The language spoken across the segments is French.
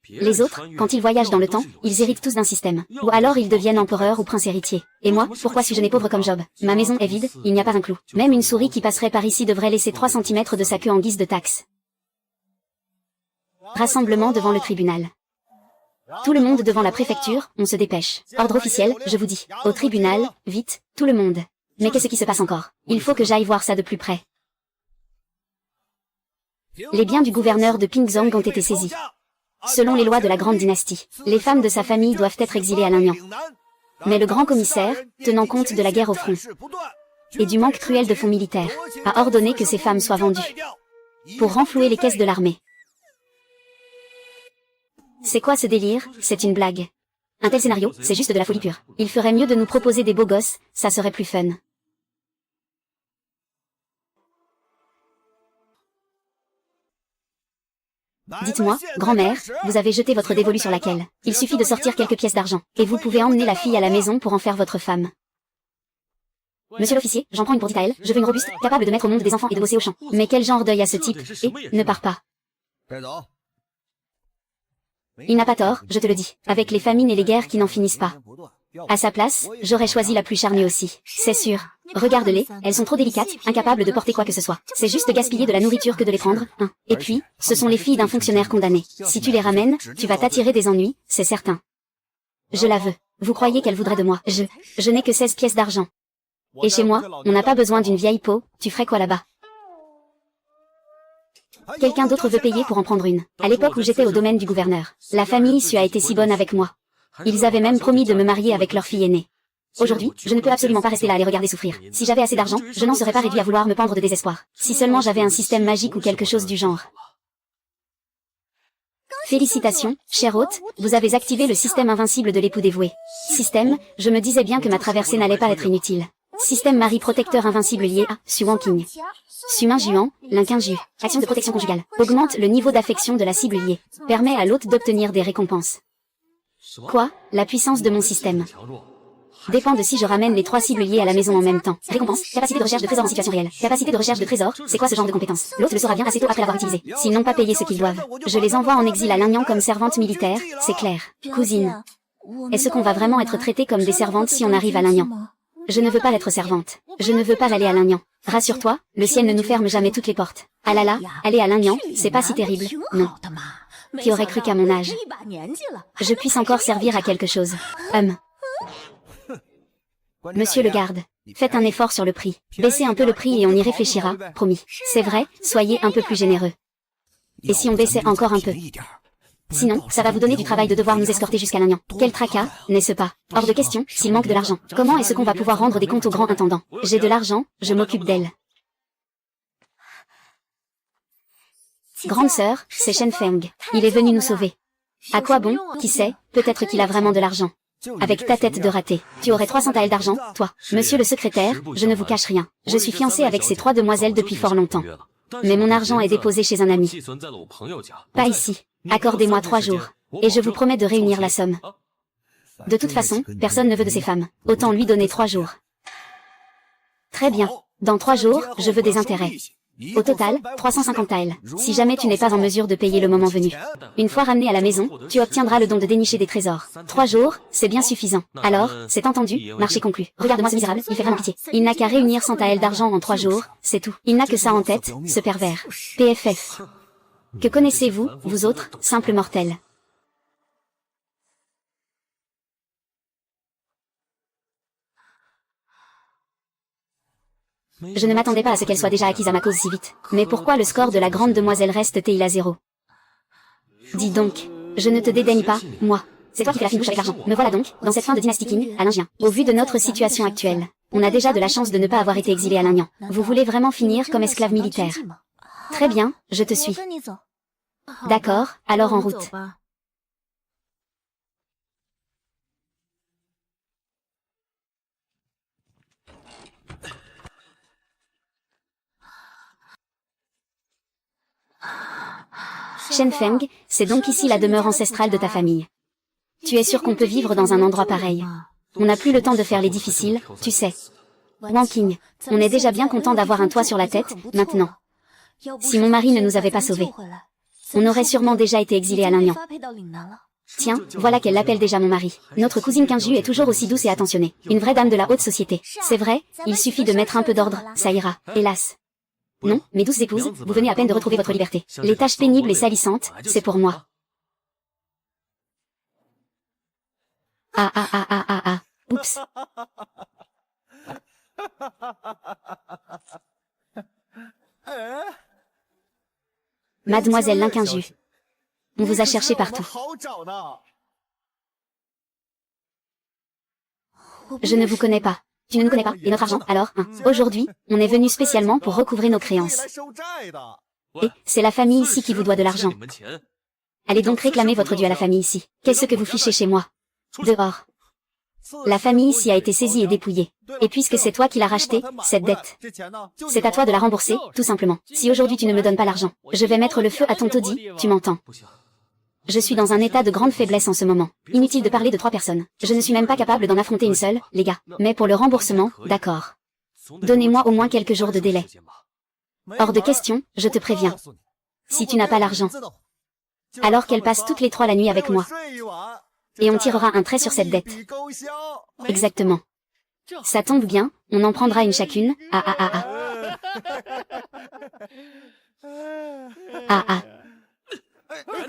Les autres, quand ils voyagent dans le temps, ils héritent tous d'un système. Ou alors ils deviennent empereurs ou princes héritiers. Et moi, pourquoi suis-je né pauvre comme Job? Ma maison est vide, il n'y a pas un clou. Même une souris qui passerait par ici devrait laisser 3 centimètres de sa queue en guise de taxe. Rassemblement devant le tribunal. Tout le monde devant la préfecture, on se dépêche. Ordre officiel, je vous dis. Au tribunal, vite, tout le monde. Mais qu'est-ce qui se passe encore? Il faut que j'aille voir ça de plus près. Les biens du gouverneur de Pingzong ont été saisis. Selon les lois de la grande dynastie, les femmes de sa famille doivent être exilées à Nanyang. Mais le grand commissaire, tenant compte de la guerre au front et du manque cruel de fonds militaires, a ordonné que ces femmes soient vendues pour renflouer les caisses de l'armée. C'est quoi ce délire? C'est une blague. Un tel scénario, c'est juste de la folie pure. Il ferait mieux de nous proposer des beaux gosses, ça serait plus fun. Dites-moi, grand-mère, vous avez jeté votre dévolu sur laquelle? Il suffit de sortir quelques pièces d'argent, et vous pouvez emmener la fille à la maison pour en faire votre femme. Monsieur l'officier, j'en prends une pour Ditaël, je veux une robuste, capable de mettre au monde des enfants et de bosser au champ. Mais quel genre d'œil a ce type? Et, ne pars pas. Il n'a pas tort, je te le dis, avec les famines et les guerres qui n'en finissent pas. À sa place, j'aurais choisi la plus charnue aussi, c'est sûr. Regarde-les, elles sont trop délicates, incapables de porter quoi que ce soit. C'est juste gaspiller de la nourriture que de les prendre, hein. Et puis, ce sont les filles d'un fonctionnaire condamné. Si tu les ramènes, tu vas t'attirer des ennuis, c'est certain. Je la veux. Vous croyez qu'elle voudrait de moi? Je n'ai que 16 pièces d'argent. Et chez moi, on n'a pas besoin d'une vieille peau, tu ferais quoi là-bas? Quelqu'un d'autre veut payer pour en prendre une. À l'époque où j'étais au domaine du gouverneur, la famille Su a été si bonne avec moi. Ils avaient même promis de me marier avec leur fille aînée. Aujourd'hui, je ne peux absolument pas rester là à les regarder souffrir. Si j'avais assez d'argent, je n'en serais pas réduit à vouloir me pendre de désespoir. Si seulement j'avais un système magique ou quelque chose du genre. Félicitations, cher hôte, vous avez activé le système invincible de l'époux dévoué. Système, je me disais bien que ma traversée n'allait pas être inutile. Système mari protecteur invincible lié à Su Wanking. Sumin Juan, Linquinju. Action de protection conjugale. Augmente le niveau d'affection de la cible liée. Permet à l'hôte d'obtenir des récompenses. Quoi? La puissance de mon système dépend de si je ramène les 3 cibles liées à la maison en même temps. Récompense, capacité de recherche de trésors en situation réelle. Capacité de recherche de trésors, c'est quoi ce genre de compétence? L'hôte le saura bien assez tôt après l'avoir utilisé. S'ils n'ont pas payé ce qu'ils doivent, je les envoie en exil à Nanyang comme servantes militaires, c'est clair. Cousine. Est-ce qu'on va vraiment être traités comme des servantes si on arrive à Nanyang? Je ne veux pas être servante. Je ne veux pas aller à Nanyang. Rassure-toi, le ciel ne nous ferme jamais toutes les portes. Ah là là, aller à Nanyang, c'est pas si terrible, non. Qui aurait cru qu'à mon âge, je puisse encore servir à quelque chose? Monsieur le garde, faites un effort sur le prix. Baissez un peu le prix et on y réfléchira, promis. C'est vrai, soyez un peu plus généreux. Et si on baissait encore un peu? Sinon, ça va vous donner du travail de devoir nous escorter jusqu'à Nanyang. Quel tracas, n'est-ce pas? Hors de question, s'il manque de l'argent. Comment est-ce qu'on va pouvoir rendre des comptes au grand intendant? J'ai de l'argent, je m'occupe d'elle. Grande sœur, c'est Shen Feng. Il est venu nous sauver. À quoi bon? Qui sait, peut-être qu'il a vraiment de l'argent. Avec ta tête de raté, tu aurais 300 taels d'argent, toi. Monsieur le secrétaire, je ne vous cache rien. Je suis fiancée avec ces 3 demoiselles depuis fort longtemps. Mais mon argent est déposé chez un ami. Pas ici. Accordez-moi 3 jours. Et je vous promets de réunir la somme. De toute façon, personne ne veut de ces femmes. Autant lui donner 3 jours. Très bien. Dans 3 jours, je veux des intérêts. Au total, 350 taels. Si jamais tu n'es pas en mesure de payer le moment venu. Une fois ramené à la maison, tu obtiendras le don de dénicher des trésors. 3 jours, c'est bien suffisant. Alors, c'est entendu, marché conclu. Regarde-moi ce misérable, il fait vraiment pitié. Il n'a qu'à réunir 100 taels d'argent en 3 jours, c'est tout. Il n'a que ça en tête, ce pervers. PFF. Que connaissez-vous, vous autres, simples mortels? Je ne m'attendais pas à ce qu'elle soit déjà acquise à ma cause si vite. Mais pourquoi le score de la grande demoiselle reste-t-il à 0? Dis donc, je ne te dédaigne pas, moi. C'est toi qui fais la fine bouche avec l'argent. Me voilà donc, dans cette fin de dynastie Qing, à Ningjian. Au vu de notre situation actuelle, on a déjà de la chance de ne pas avoir été exilé à Nanyang. Vous voulez vraiment finir comme esclave militaire? Très bien, je te suis. D'accord, alors en route. Shen Feng, c'est donc ici la demeure ancestrale de ta famille. Tu es sûr qu'on peut vivre dans un endroit pareil? On n'a plus le temps de faire les difficiles, tu sais. Wanking, on est déjà bien content d'avoir un toit sur la tête, maintenant. Si mon mari ne nous avait pas sauvés. On aurait sûrement déjà été exilé à l'Inyan. Tiens, voilà qu'elle l'appelle déjà mon mari. Notre cousine Kinju est toujours aussi douce et attentionnée. Une vraie dame de la haute société. C'est vrai, il suffit de mettre un peu d'ordre, ça ira, hélas. Non, mes douces épouses, vous venez à peine de retrouver votre liberté. Les tâches pénibles et salissantes, c'est pour moi. Ah. Oups. Mademoiselle Linkinju. On vous a cherché partout. Je ne vous connais pas. Tu ne nous connais pas, et notre argent, alors, hein. Aujourd'hui, on est venu spécialement pour recouvrer nos créances. Et, c'est la famille ici qui vous doit de l'argent. Allez donc réclamer votre dû à la famille ici. Qu'est-ce que vous fichez chez moi? Dehors. La famille ici a été saisie et dépouillée. Et puisque c'est toi qui l'as racheté, cette dette, c'est à toi de la rembourser, tout simplement. Si aujourd'hui tu ne me donnes pas l'argent, je vais mettre le feu à ton taudis, tu m'entends? Je suis dans un état de grande faiblesse en ce moment. Inutile de parler de 3 personnes. Je ne suis même pas capable d'en affronter une seule, les gars. Mais pour le remboursement, d'accord. Donnez-moi au moins quelques jours de délai. Hors de question, je te préviens. Si tu n'as pas l'argent, alors qu'elle passe toutes les 3 la nuit avec moi. Et on tirera un trait sur cette dette. Exactement. Ça tombe bien, on en prendra une chacune.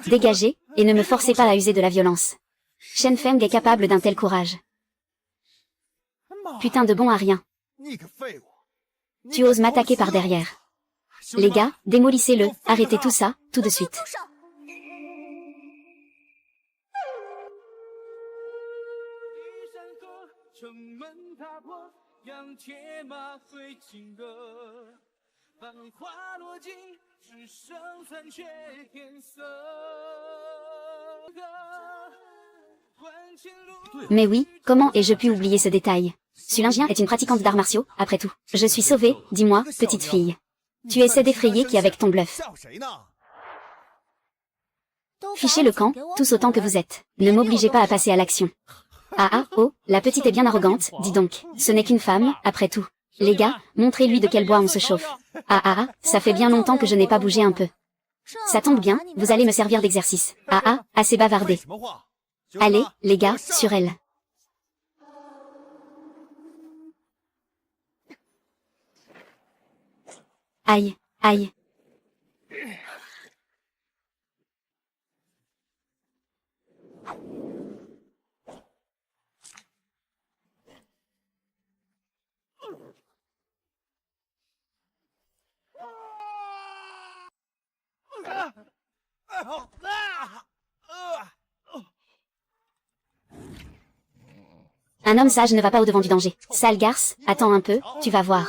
Dégagez, et ne me forcez pas à user de la violence. Shen Feng est capable d'un tel courage. Putain de bon à rien. Tu oses m'attaquer par derrière. Les gars, démolissez-le, arrêtez tout ça, tout de suite. Mais oui, comment ai-je pu oublier ce détail? Sulingien est une pratiquante d'arts martiaux, après tout. Je suis sauvée, dis-moi, petite fille. Tu essaies d'effrayer qui avec ton bluff? Fichez le camp, tous autant que vous êtes. Ne m'obligez pas à passer à l'action. Oh, la petite est bien arrogante, dis donc. Ce n'est qu'une femme, après tout. Les gars, montrez-lui de quel bois on se chauffe. Ça fait bien longtemps que je n'ai pas bougé un peu. Ça tombe bien, vous allez me servir d'exercice. Assez bavardé. Allez, les gars, sur elle. Aïe. Un homme sage ne va pas au-devant du danger. Sale garce, attends un peu, tu vas voir.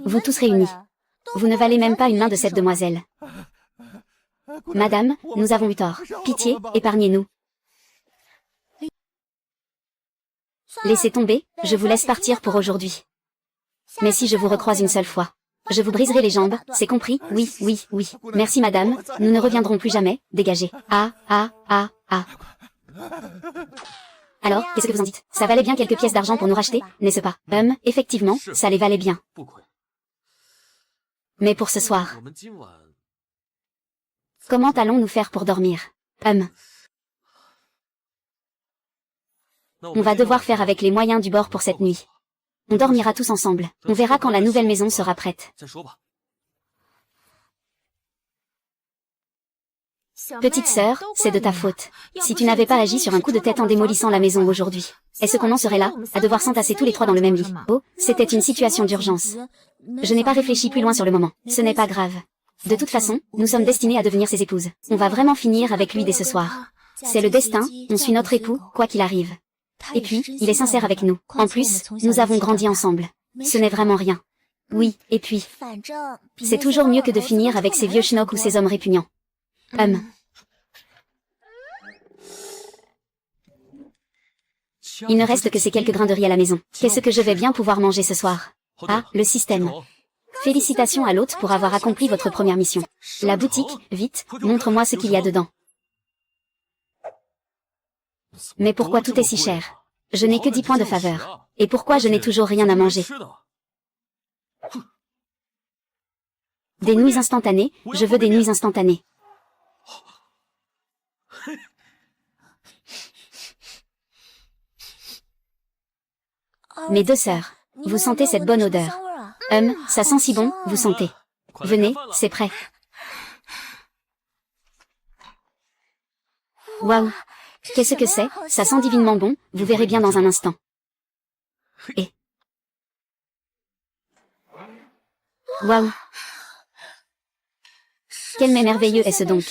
Vous tous réunis. Vous ne valez même pas une main de cette demoiselle. Madame, nous avons eu tort. Pitié, épargnez-nous. Laissez tomber, je vous laisse partir pour aujourd'hui. Mais si je vous recroise une seule fois, je vous briserai les jambes, c'est compris? Oui. Merci madame, nous ne reviendrons plus jamais, dégagez. Alors, qu'est-ce que vous en dites? Ça valait bien quelques pièces d'argent pour nous racheter, n'est-ce pas? Effectivement, ça les valait bien. Mais pour ce soir, comment allons-nous faire pour dormir? On va devoir faire avec les moyens du bord pour cette nuit. On dormira tous ensemble. On verra quand la nouvelle maison sera prête. Petite sœur, c'est de ta faute. Si tu n'avais pas agi sur un coup de tête en démolissant la maison aujourd'hui, est-ce qu'on en serait là, à devoir s'entasser tous les 3 dans le même lit? Oh, c'était une situation d'urgence. Je n'ai pas réfléchi plus loin sur le moment. Ce n'est pas grave. De toute façon, nous sommes destinés à devenir ses épouses. On va vraiment finir avec lui dès ce soir. C'est le destin, on suit notre époux, quoi qu'il arrive. Et puis, il est sincère avec nous. En plus, nous avons grandi ensemble. Ce n'est vraiment rien. Oui, et puis, c'est toujours mieux que de finir avec ces vieux schnocks ou ces hommes répugnants. Il ne reste que ces quelques grains de riz à la maison. Qu'est-ce que je vais bien pouvoir manger ce soir? Le système. Félicitations à l'hôte pour avoir accompli votre première mission. La boutique, vite, montre-moi ce qu'il y a dedans. Mais pourquoi tout est si cher? Je n'ai que 10 points de faveur. Et pourquoi je n'ai toujours rien à manger? Des nouilles instantanées, je veux des nouilles instantanées. Mes deux sœurs, vous sentez cette bonne odeur? Ça sent si bon, vous sentez. Venez, c'est prêt. Waouh! Qu'est-ce que c'est? Ça sent divinement bon, vous verrez bien dans un instant. Et... Waouh! Quel mets merveilleux est-ce donc?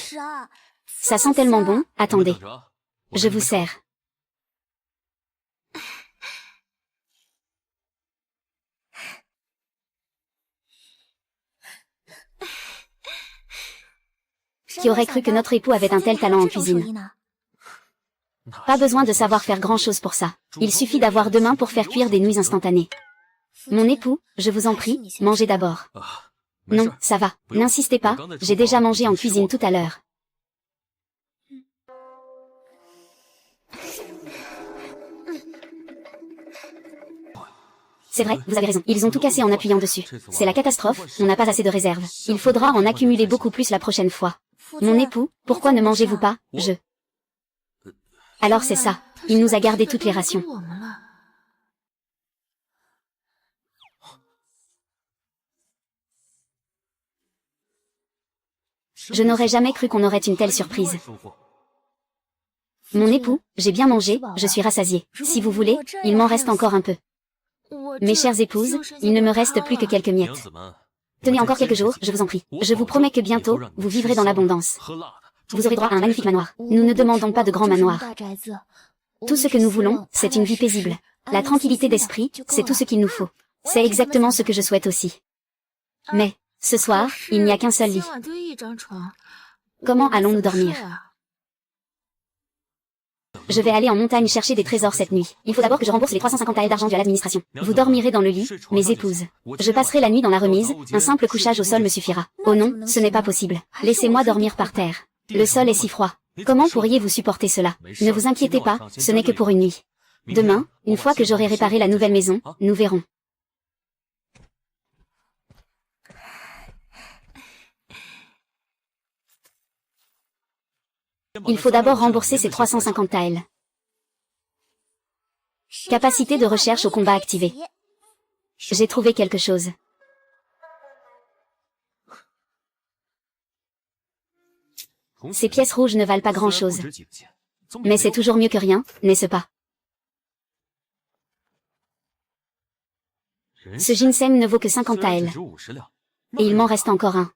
Ça sent tellement bon, attendez. Je vous sers. Qui aurait cru que notre époux avait un tel talent en cuisine? Pas besoin de savoir faire grand-chose pour ça. Il suffit d'avoir 2 mains pour faire cuire des nouilles instantanées. Mon époux, je vous en prie, mangez d'abord. Non, ça va, n'insistez pas, j'ai déjà mangé en cuisine tout à l'heure. C'est vrai, vous avez raison, ils ont tout cassé en appuyant dessus. C'est la catastrophe, on n'a pas assez de réserve. Il faudra en accumuler beaucoup plus la prochaine fois. Mon époux, pourquoi ne mangez-vous pas? Alors c'est ça, il nous a gardé toutes les rations. Je n'aurais jamais cru qu'on aurait une telle surprise. Mon époux, j'ai bien mangé, je suis rassasiée. Si vous voulez, il m'en reste encore un peu. Mes chères épouses, il ne me reste plus que quelques miettes. Tenez encore quelques jours, je vous en prie. Je vous promets que bientôt, vous vivrez dans l'abondance. Vous aurez droit à un magnifique manoir. Nous ne demandons pas de grands manoirs. Tout ce que nous voulons, c'est une vie paisible. La tranquillité d'esprit, c'est tout ce qu'il nous faut. C'est exactement ce que je souhaite aussi. Mais, ce soir, il n'y a qu'un seul lit. Comment allons-nous dormir? Je vais aller en montagne chercher des trésors cette nuit. Il faut d'abord que je rembourse les 350 AL d'argent dû à l'administration. Vous dormirez dans le lit, mes épouses. Je passerai la nuit dans la remise, un simple couchage au sol me suffira. Oh non, ce n'est pas possible. Laissez-moi dormir par terre. Le sol est si froid. Comment pourriez-vous supporter cela? Ne vous inquiétez pas, ce n'est que pour une nuit. Demain, une fois que j'aurai réparé la nouvelle maison, nous verrons. Il faut d'abord rembourser ces 350 AL. Capacité de recherche au combat activée. J'ai trouvé quelque chose. Ces pièces rouges ne valent pas grand-chose. Mais c'est toujours mieux que rien, n'est-ce pas? Ce ginseng ne vaut que 50 AL. Et il m'en reste encore un.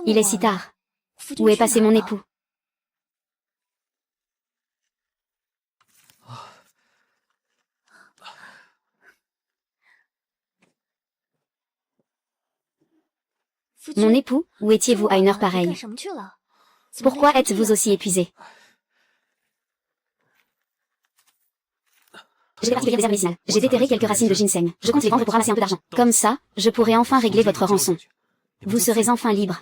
Il est si tard. Où est passé mon époux? Mon époux, où étiez-vous à une heure pareille? Pourquoi êtes-vous aussi épuisé? J'ai des particuliers réserves médicinales. J'ai déterré quelques racines de ginseng. Je compte les vendre pour ramasser un peu d'argent. Comme ça, je pourrai enfin régler votre rançon. Vous serez enfin libre.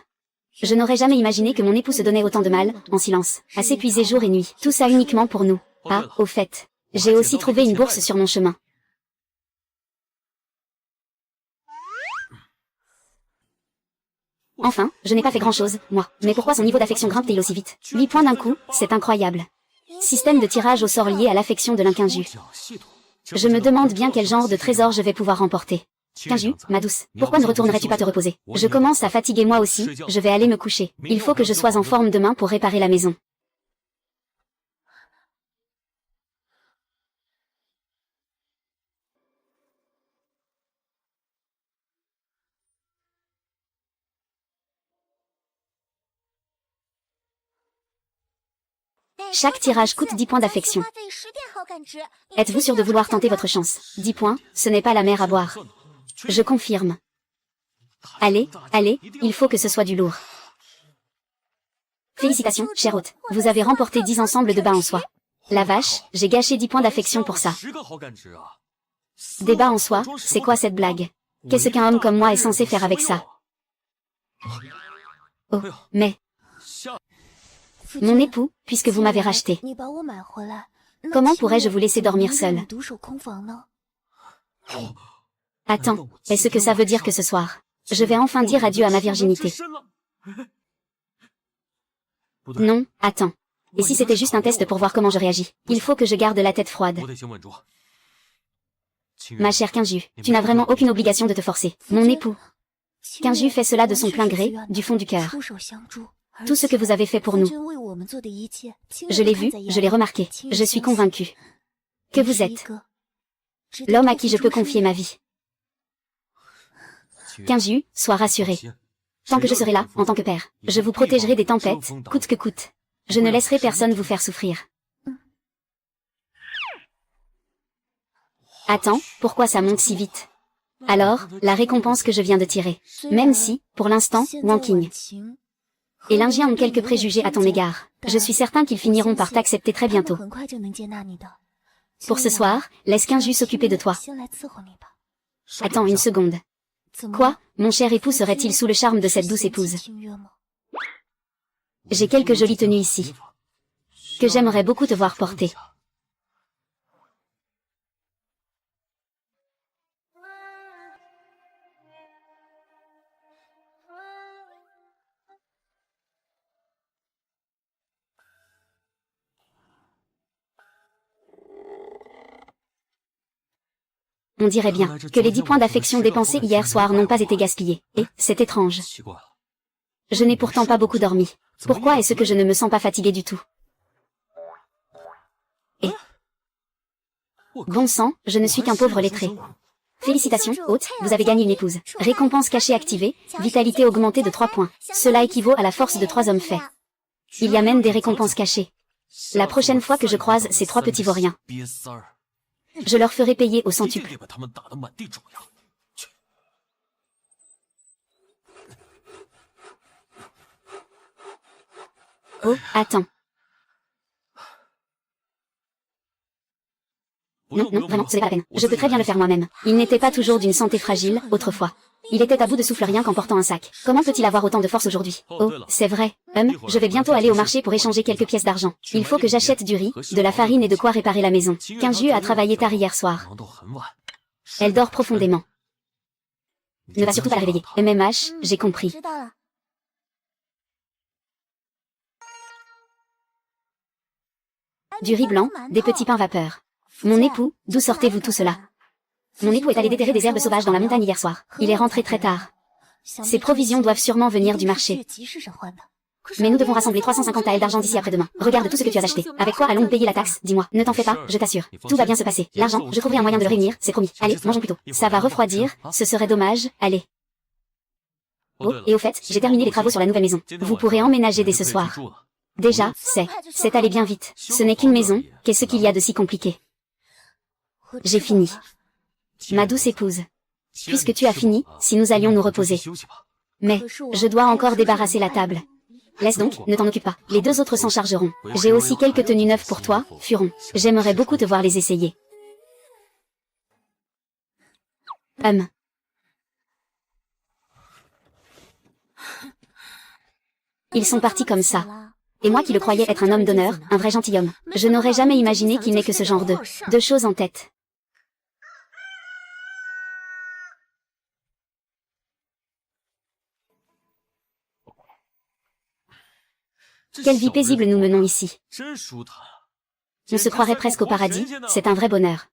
Je n'aurais jamais imaginé que mon époux se donnait autant de mal, en silence, à s'épuiser jour et nuit. Tout ça uniquement pour nous. Ah, au fait, j'ai aussi trouvé une bourse sur mon chemin. Enfin, je n'ai pas fait grand-chose, moi. Mais pourquoi son niveau d'affection grimpe-t-il aussi vite? 8 points d'un coup, c'est incroyable. Système de tirage au sort lié à l'affection de l'Inquinju. Je me demande bien quel genre de trésor je vais pouvoir remporter. Quinju, ma douce, pourquoi ne retournerais-tu pas te reposer? Je commence à fatiguer moi aussi, je vais aller me coucher. Il faut que je sois en forme demain pour réparer la maison. Chaque tirage coûte 10 points d'affection. Êtes-vous sûr de vouloir tenter votre chance? 10 points, ce n'est pas la mer à boire. Je confirme. Allez, allez, il faut que ce soit du lourd. Félicitations, cher hôte. Vous avez remporté 10 ensembles de bas en soie. La vache, j'ai gâché 10 points d'affection pour ça. Des bas en soie, c'est quoi cette blague? Qu'est-ce qu'un homme comme moi est censé faire avec ça? Oh, mais... Mon époux, puisque vous m'avez racheté. Comment pourrais-je vous laisser dormir seul? Attends, est-ce que ça veut dire que ce soir, je vais enfin dire adieu à ma virginité? Non, attends. Et si c'était juste un test pour voir comment je réagis? Il faut que je garde la tête froide. Ma chère Qingju, tu n'as vraiment aucune obligation de te forcer. Mon époux. Qingju fait cela de son plein gré, du fond du cœur. Tout ce que vous avez fait pour nous. Je l'ai vu, je l'ai remarqué. Je suis convaincue que vous êtes l'homme à qui je peux confier ma vie. Qingju, sois rassuré. Tant que je serai là, en tant que père, je vous protégerai des tempêtes, coûte que coûte. Je ne laisserai personne vous faire souffrir. Attends, pourquoi ça monte si vite? Alors, la récompense que je viens de tirer. Même si, pour l'instant, Wang Qing et l'Indien ont quelques préjugés à ton égard, je suis certain qu'ils finiront par t'accepter très bientôt. Pour ce soir, laisse Qingju s'occuper de toi. Attends une seconde. Quoi, mon cher époux serait-il sous le charme de cette douce épouse? J'ai quelques jolies tenues ici, que j'aimerais beaucoup te voir porter. On dirait bien que les 10 points d'affection dépensés hier soir n'ont pas été gaspillés. Et, c'est étrange. Je n'ai pourtant pas beaucoup dormi. Pourquoi est-ce que je ne me sens pas fatiguée du tout? Et... Bon sang, je ne suis qu'un pauvre lettré. Félicitations, hôte, vous avez gagné une épouse. Récompense cachée activée, vitalité augmentée de 3 points. Cela équivaut à la force de 3 hommes faits. Il y a même des récompenses cachées. La prochaine fois que je croise ces 3 petits vauriens, je leur ferai payer au centuple. Oh, attends. Non, non, vraiment, ce n'est pas la peine. Je peux très bien le faire moi-même. Il n'était pas toujours d'une santé fragile, autrefois. Il était à bout de souffle rien qu'en portant un sac. Comment peut-il avoir autant de force aujourd'hui? Oh, c'est vrai. Je vais bientôt aller au marché pour échanger quelques pièces d'argent. Il faut que j'achète du riz, de la farine et de quoi réparer la maison. Qingju a travaillé tard hier soir. Elle dort profondément. Ne va surtout pas la réveiller. MMH, j'ai compris. Du riz blanc, des petits pains vapeur. Mon époux, d'où sortez-vous tout cela? Mon époux est allé déterrer des herbes sauvages dans la montagne hier soir. Il est rentré très tard. Ces provisions doivent sûrement venir du marché. Mais nous devons rassembler 350 taels d'argent d'ici après-demain. Regarde tout ce que tu as acheté. Avec quoi allons-nous payer la taxe? Dis-moi. Ne t'en fais pas, je t'assure. Tout va bien se passer. L'argent, je trouverai un moyen de le réunir, c'est promis. Allez, mangeons plutôt. Ça va refroidir, ce serait dommage, allez. Oh, et au fait, j'ai terminé les travaux sur la nouvelle maison. Vous pourrez emménager dès ce soir. Déjà, c'est allé bien vite. Ce n'est qu'une maison, qu'est-ce qu'il y a de si compliqué? J'ai fini. Ma douce épouse. Puisque tu as fini, si nous allions nous reposer. Mais, je dois encore débarrasser la table. Laisse donc, ne t'en occupe pas. Les 2 autres s'en chargeront. J'ai aussi quelques tenues neuves pour toi, Furon. J'aimerais beaucoup te voir les essayer. Ils sont partis comme ça. Et moi qui le croyais être un homme d'honneur, un vrai gentilhomme, je n'aurais jamais imaginé qu'il n'ait que ce genre de choses en tête. Quelle vie paisible nous menons ici. On se croirait presque au paradis, c'est un vrai bonheur.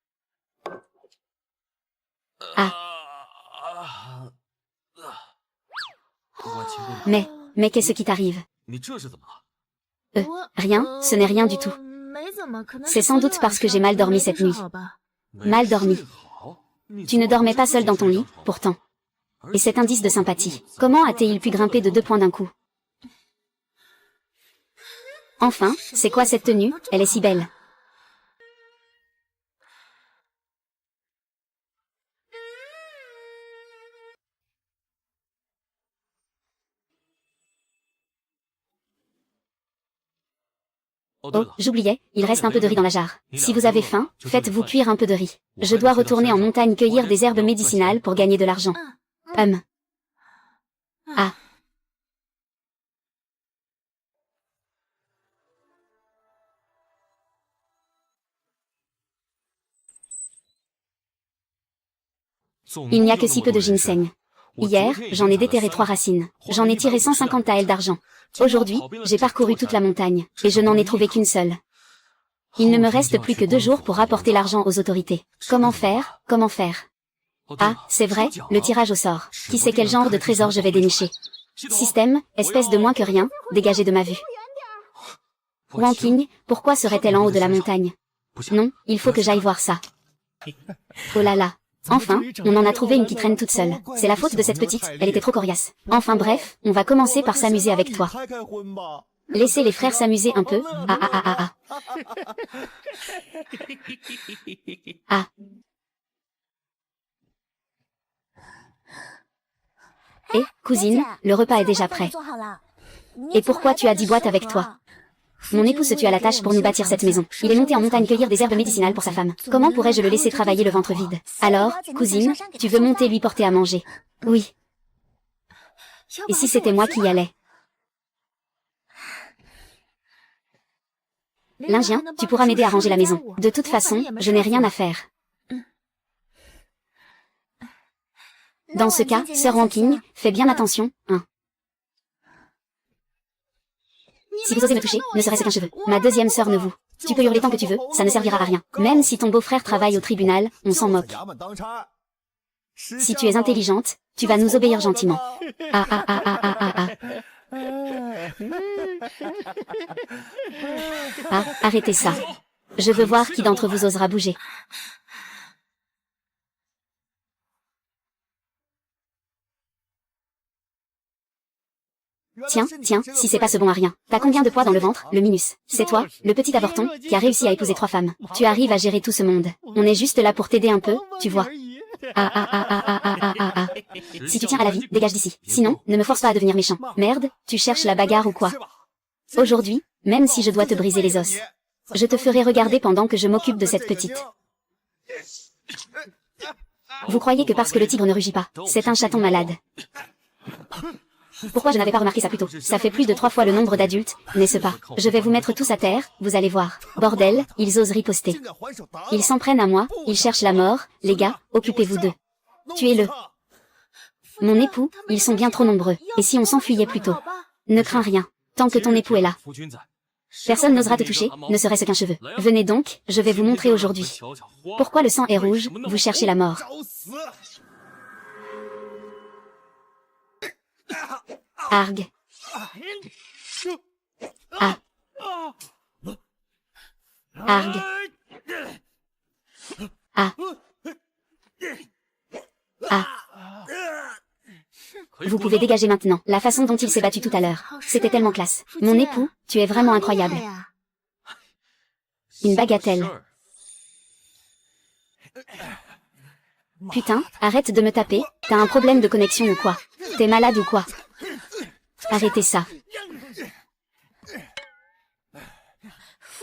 Ah. Mais qu'est-ce qui t'arrive? Rien, ce n'est rien du tout. C'est sans doute parce que j'ai mal dormi cette nuit. Mal dormi. Tu ne dormais pas seul dans ton lit, pourtant. Et cet indice de sympathie. Comment a-t-il pu grimper de 2 points d'un coup? Enfin, c'est quoi cette tenue? Elle est si belle. Oh, j'oubliais, il reste un peu de riz dans la jarre. Si vous avez faim, faites-vous cuire un peu de riz. Je dois retourner en montagne cueillir des herbes médicinales pour gagner de l'argent. Ah. Il n'y a que si peu de ginseng. Hier, j'en ai déterré 3 racines. J'en ai tiré 150 taels d'argent. Aujourd'hui, j'ai parcouru toute la montagne, et je n'en ai trouvé qu'une seule. Il ne me reste plus que 2 jours pour rapporter l'argent aux autorités. Comment faire? Comment faire? Ah, c'est vrai, le tirage au sort. Qui sait quel genre de trésor je vais dénicher? Système, espèce de moins que rien, dégagez de ma vue. Wang Qing, pourquoi serait-elle en haut de la montagne? Non, il faut que j'aille voir ça. Oh là là. Enfin, on en a trouvé une qui traîne toute seule. C'est la faute de cette petite, elle était trop coriace. Enfin bref, on va commencer par s'amuser avec toi. Laissez les frères s'amuser un peu. Ah ah ah ah ah. Ah. Eh, cousine, le repas est déjà prêt. Et pourquoi tu as 10 boîtes avec toi? Mon époux se tue à la tâche pour nous bâtir cette maison. Il est monté en montagne cueillir des herbes médicinales pour sa femme. Comment pourrais-je le laisser travailler le ventre vide? Alors, cousine, tu veux monter lui porter à manger? Oui. Et si c'était moi qui y allais? Lingien, tu pourras m'aider à ranger la maison. De toute façon, je n'ai rien à faire. Dans ce cas, sœur Wang Qing, fais bien attention, hein. Si vous osez me toucher, ne serait-ce qu'un cheveu. Ma deuxième sœur ne vous. Tu peux hurler tant que tu veux, ça ne servira à rien. Même si ton beau-frère travaille au tribunal, on s'en moque. Si tu es intelligente, tu vas nous obéir gentiment. Ah ah ah ah ah ah ah. Ah, arrêtez ça. Je veux voir qui d'entre vous osera bouger. Tiens, si c'est pas ce bon à rien. T'as combien de poids dans le ventre, le minus? C'est toi, le petit avorton, qui a réussi à épouser 3 femmes. Tu arrives à gérer tout ce monde. On est juste là pour t'aider un peu, tu vois. Ah ah ah ah ah ah ah ah ah. Si tu tiens à la vie, dégage d'ici. Sinon, ne me force pas à devenir méchant. Merde, tu cherches la bagarre ou quoi? Aujourd'hui, même si je dois te briser les os, je te ferai regarder pendant que je m'occupe de cette petite. Vous croyez que parce que le tigre ne rugit pas, c'est un chaton malade? Pourquoi je n'avais pas remarqué ça plus tôt? Ça fait plus de 3 fois le nombre d'adultes, n'est-ce pas? Je vais vous mettre tous à terre, vous allez voir. Bordel, ils osent riposter. Ils s'en prennent à moi, ils cherchent la mort, les gars, occupez-vous d'eux. Tuez-le. Mon époux, ils sont bien trop nombreux, et si on s'enfuyait plus tôt? Ne crains rien, tant que ton époux est là. Personne n'osera te toucher, ne serait-ce qu'un cheveu. Venez donc, je vais vous montrer aujourd'hui. Pourquoi le sang est rouge, vous cherchez la mort. Arg. Ah. Arg. Ah. Ah. Vous pouvez dégager maintenant. La façon dont il s'est battu tout à l'heure, c'était tellement classe. Mon époux, tu es vraiment incroyable. Une bagatelle. Putain, arrête de me taper, t'as un problème de connexion ou quoi? T'es malade ou quoi? Arrêtez ça.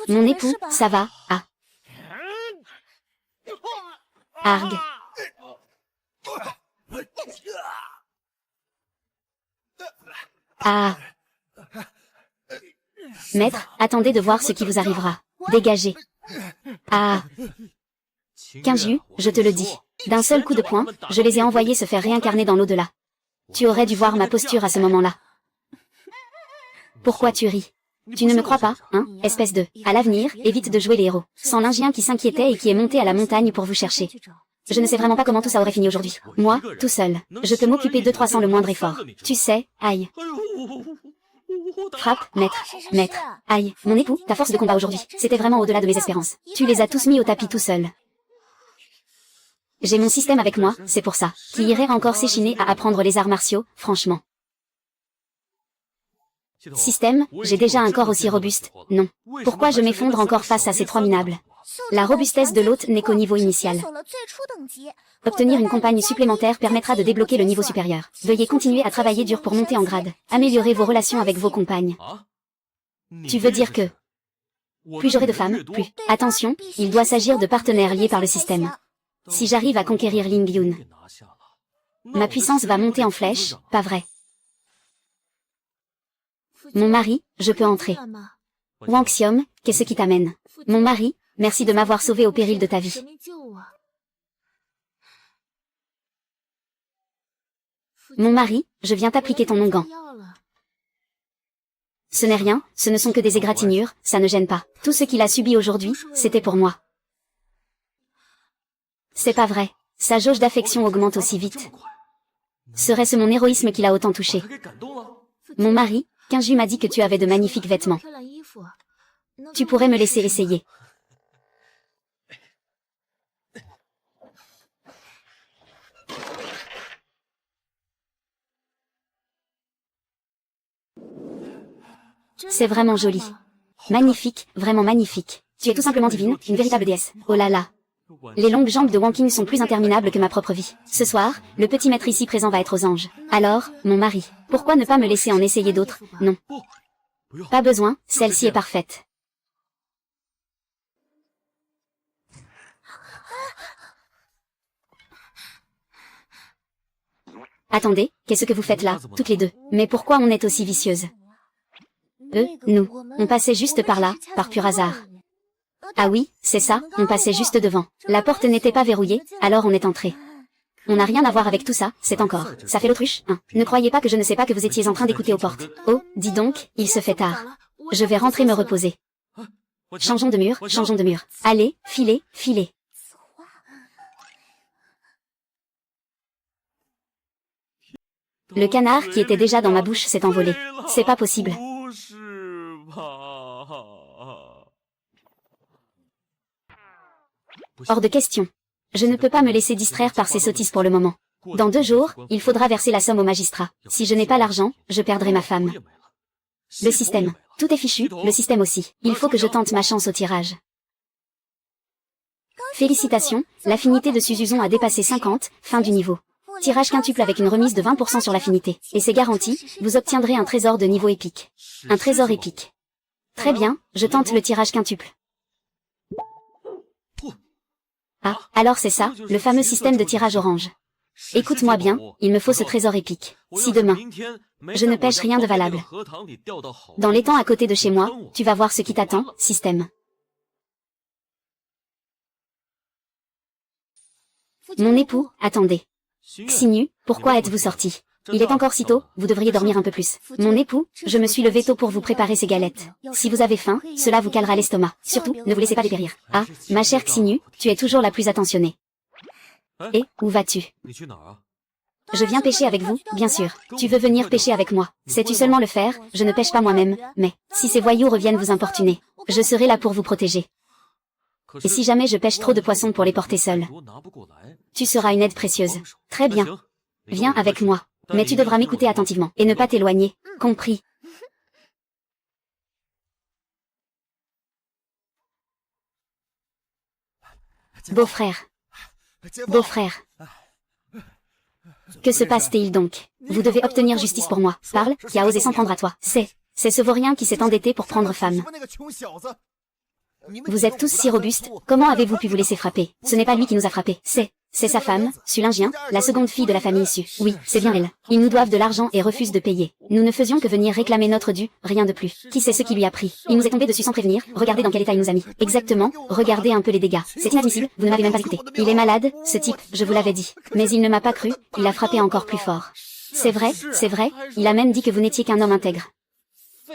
Mon époux, ça va, ah. Arg. Ah. Maître, attendez de voir ce qui vous arrivera. Dégagez. Ah. Quinju, je te le dis. D'un seul coup de poing, je les ai envoyés se faire réincarner dans l'au-delà. Tu aurais dû voir ma posture à ce moment-là. Pourquoi tu ris? Tu ne me crois pas, hein, espèce de... À l'avenir, évite de jouer les héros. Sans l'Ingien qui s'inquiétait et qui est monté à la montagne pour vous chercher. Je ne sais vraiment pas comment tout ça aurait fini aujourd'hui. Moi, tout seul. Je peux m'occuper de 300 le moindre effort. Tu sais, aïe. Frappe, maître. Maître. Aïe, mon époux, ta force de combat aujourd'hui, c'était vraiment au-delà de mes espérances. Tu les as tous mis au tapis tout seul. J'ai mon système avec moi, c'est pour ça. Qui irait encore s'échiner à apprendre les arts martiaux, franchement. Système, j'ai déjà un corps aussi robuste, non. Pourquoi je m'effondre encore face à ces 3 minables? La robustesse de l'hôte n'est qu'au niveau initial. Obtenir une compagne supplémentaire permettra de débloquer le niveau supérieur. Veuillez continuer à travailler dur pour monter en grade. Améliorez vos relations avec vos compagnes. Tu veux dire que... Plus j'aurai de femmes, plus... Attention, il doit s'agir de partenaires liés par le système. Si j'arrive à conquérir Ling Yun, ma puissance va monter en flèche, pas vrai? Mon mari, je peux entrer. Wang Xiom, qu'est-ce qui t'amène? Mon mari, merci de m'avoir sauvé au péril de ta vie. Mon mari, je viens t'appliquer ton onguent. Ce n'est rien, ce ne sont que des égratignures, ça ne gêne pas. Tout ce qu'il a subi aujourd'hui, c'était pour moi. C'est pas vrai. Sa jauge d'affection augmente aussi vite. Serait-ce mon héroïsme qui l'a autant touché? Mon mari, Kinju m'a dit que tu avais de magnifiques vêtements. Tu pourrais me laisser essayer. C'est vraiment joli. Magnifique, vraiment magnifique. Tu es tout simplement divine, une véritable déesse. Oh là là. Les longues jambes de Wang Qing sont plus interminables que ma propre vie. Ce soir, le petit maître ici présent va être aux anges. Alors, mon mari, pourquoi ne pas me laisser en essayer d'autres? Non. Pas besoin, celle-ci est parfaite. Attendez, qu'est-ce que vous faites là, toutes les deux? Mais pourquoi on est aussi vicieuses? Nous, on passait juste par là, par pur hasard. Ah oui, c'est ça, on passait juste devant. La porte n'était pas verrouillée, alors on est entré. On n'a rien à voir avec tout ça, c'est encore. Ça fait l'autruche, hein. Ne croyez pas que je ne sais pas que vous étiez en train d'écouter aux portes. Oh, dis donc, il se fait tard. Je vais rentrer me reposer. Changeons de mur, changeons de mur. Allez, filez, filez. Le canard qui était déjà dans ma bouche s'est envolé. C'est pas possible. Hors de question. Je ne peux pas me laisser distraire par ces sottises pour le moment. Dans 2 jours, il faudra verser la somme au magistrat. Si je n'ai pas l'argent, je perdrai ma femme. Le système. Tout est fichu, le système aussi. Il faut que je tente ma chance au tirage. Félicitations, l'affinité de Suzuzon a dépassé 50, fin du niveau. Tirage quintuple avec une remise de 20% sur l'affinité. Et c'est garanti, vous obtiendrez un trésor de niveau épique. Un trésor épique. Très bien, je tente le tirage quintuple. Ah, alors c'est ça, le fameux système de tirage orange. Écoute-moi bien, il me faut ce trésor épique. Si demain, je ne pêche rien de valable. Dans l'étang à côté de chez moi, tu vas voir ce qui t'attend, système. Mon époux, attendez. Xinyu, pourquoi êtes-vous sorti? Il est encore si tôt, vous devriez dormir un peu plus. Mon époux, je me suis levé tôt pour vous préparer ces galettes. Si vous avez faim, cela vous calera l'estomac. Surtout, ne vous laissez pas dépérir. Ah, ma chère Xinyu, tu es toujours la plus attentionnée. Et, où vas-tu? Je viens pêcher avec vous, bien sûr. Tu veux venir pêcher avec moi. Sais-tu seulement le faire? Je ne pêche pas moi-même, mais, si ces voyous reviennent vous importuner, je serai là pour vous protéger. Et si jamais je pêche trop de poissons pour les porter seuls, tu seras une aide précieuse. Très bien. Viens avec moi. Mais tu devras m'écouter attentivement, et ne pas t'éloigner. Compris? Beau-frère. Beau-frère. Que se passe-t-il donc? Vous devez obtenir justice pour moi. Parle, qui a osé s'en prendre à toi. C'est ce vaurien qui s'est endetté pour prendre femme. Vous êtes tous si robustes, comment avez-vous pu vous laisser frapper? Ce n'est pas lui qui nous a frappés, c'est sa femme, Sulingien, la seconde fille de la famille Su. Oui, c'est bien elle. Ils nous doivent de l'argent et refusent de payer. Nous ne faisions que venir réclamer notre dû, rien de plus. Qui sait ce qui lui a pris? Il nous est tombé dessus sans prévenir, regardez dans quel état il nous a mis. Exactement, regardez un peu les dégâts. C'est inadmissible, vous ne m'avez même pas écouté. Il est malade, ce type, je vous l'avais dit. Mais il ne m'a pas cru, il a frappé encore plus fort. C'est vrai, il a même dit que vous n'étiez qu'un homme intègre.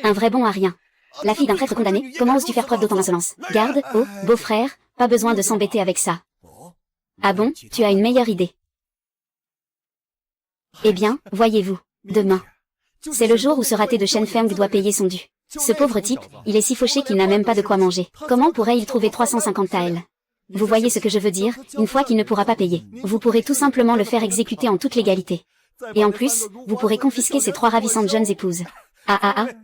Un vrai bon à rien. La fille d'un traître condamné, comment oses-tu faire preuve d'autant d'insolence? Garde, oh, beau-frère, pas besoin de s'embêter avec ça. Ah bon, tu as une meilleure idée. Eh bien, voyez-vous, demain. C'est le jour où ce raté de Shen Feng doit payer son dû. Ce pauvre type, il est si fauché qu'il n'a même pas de quoi manger. Comment pourrait-il trouver 350 taels? Vous voyez ce que je veux dire, une fois qu'il ne pourra pas payer. Vous pourrez tout simplement le faire exécuter en toute légalité. Et en plus, vous pourrez confisquer ces 3 ravissantes jeunes épouses.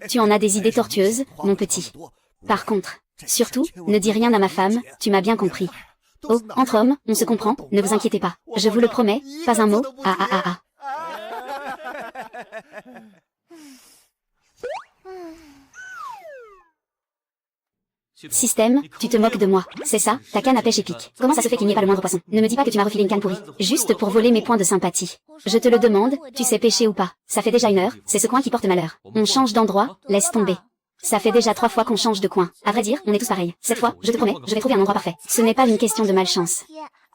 Tu en as des idées tortueuses, mon petit. Par contre, surtout, ne dis rien à ma femme, tu m'as bien compris. Oh, entre hommes, on se comprend, ne vous inquiétez pas. Je vous le promets, pas un mot, Système, tu te moques de moi, c'est ça, ta canne à pêche épique. Comment ça se fait qu'il n'y ait pas le moindre poisson? Ne me dis pas que tu m'as refilé une canne pourrie, juste pour voler mes points de sympathie. Je te le demande, tu sais pêcher ou pas? Ça fait déjà 1 heure, c'est ce coin qui porte malheur. On change d'endroit, laisse tomber. Ça fait déjà 3 fois qu'on change de coin. À vrai dire, on est tous pareils. Cette fois, je te promets, je vais trouver un endroit parfait. Ce n'est pas une question de malchance.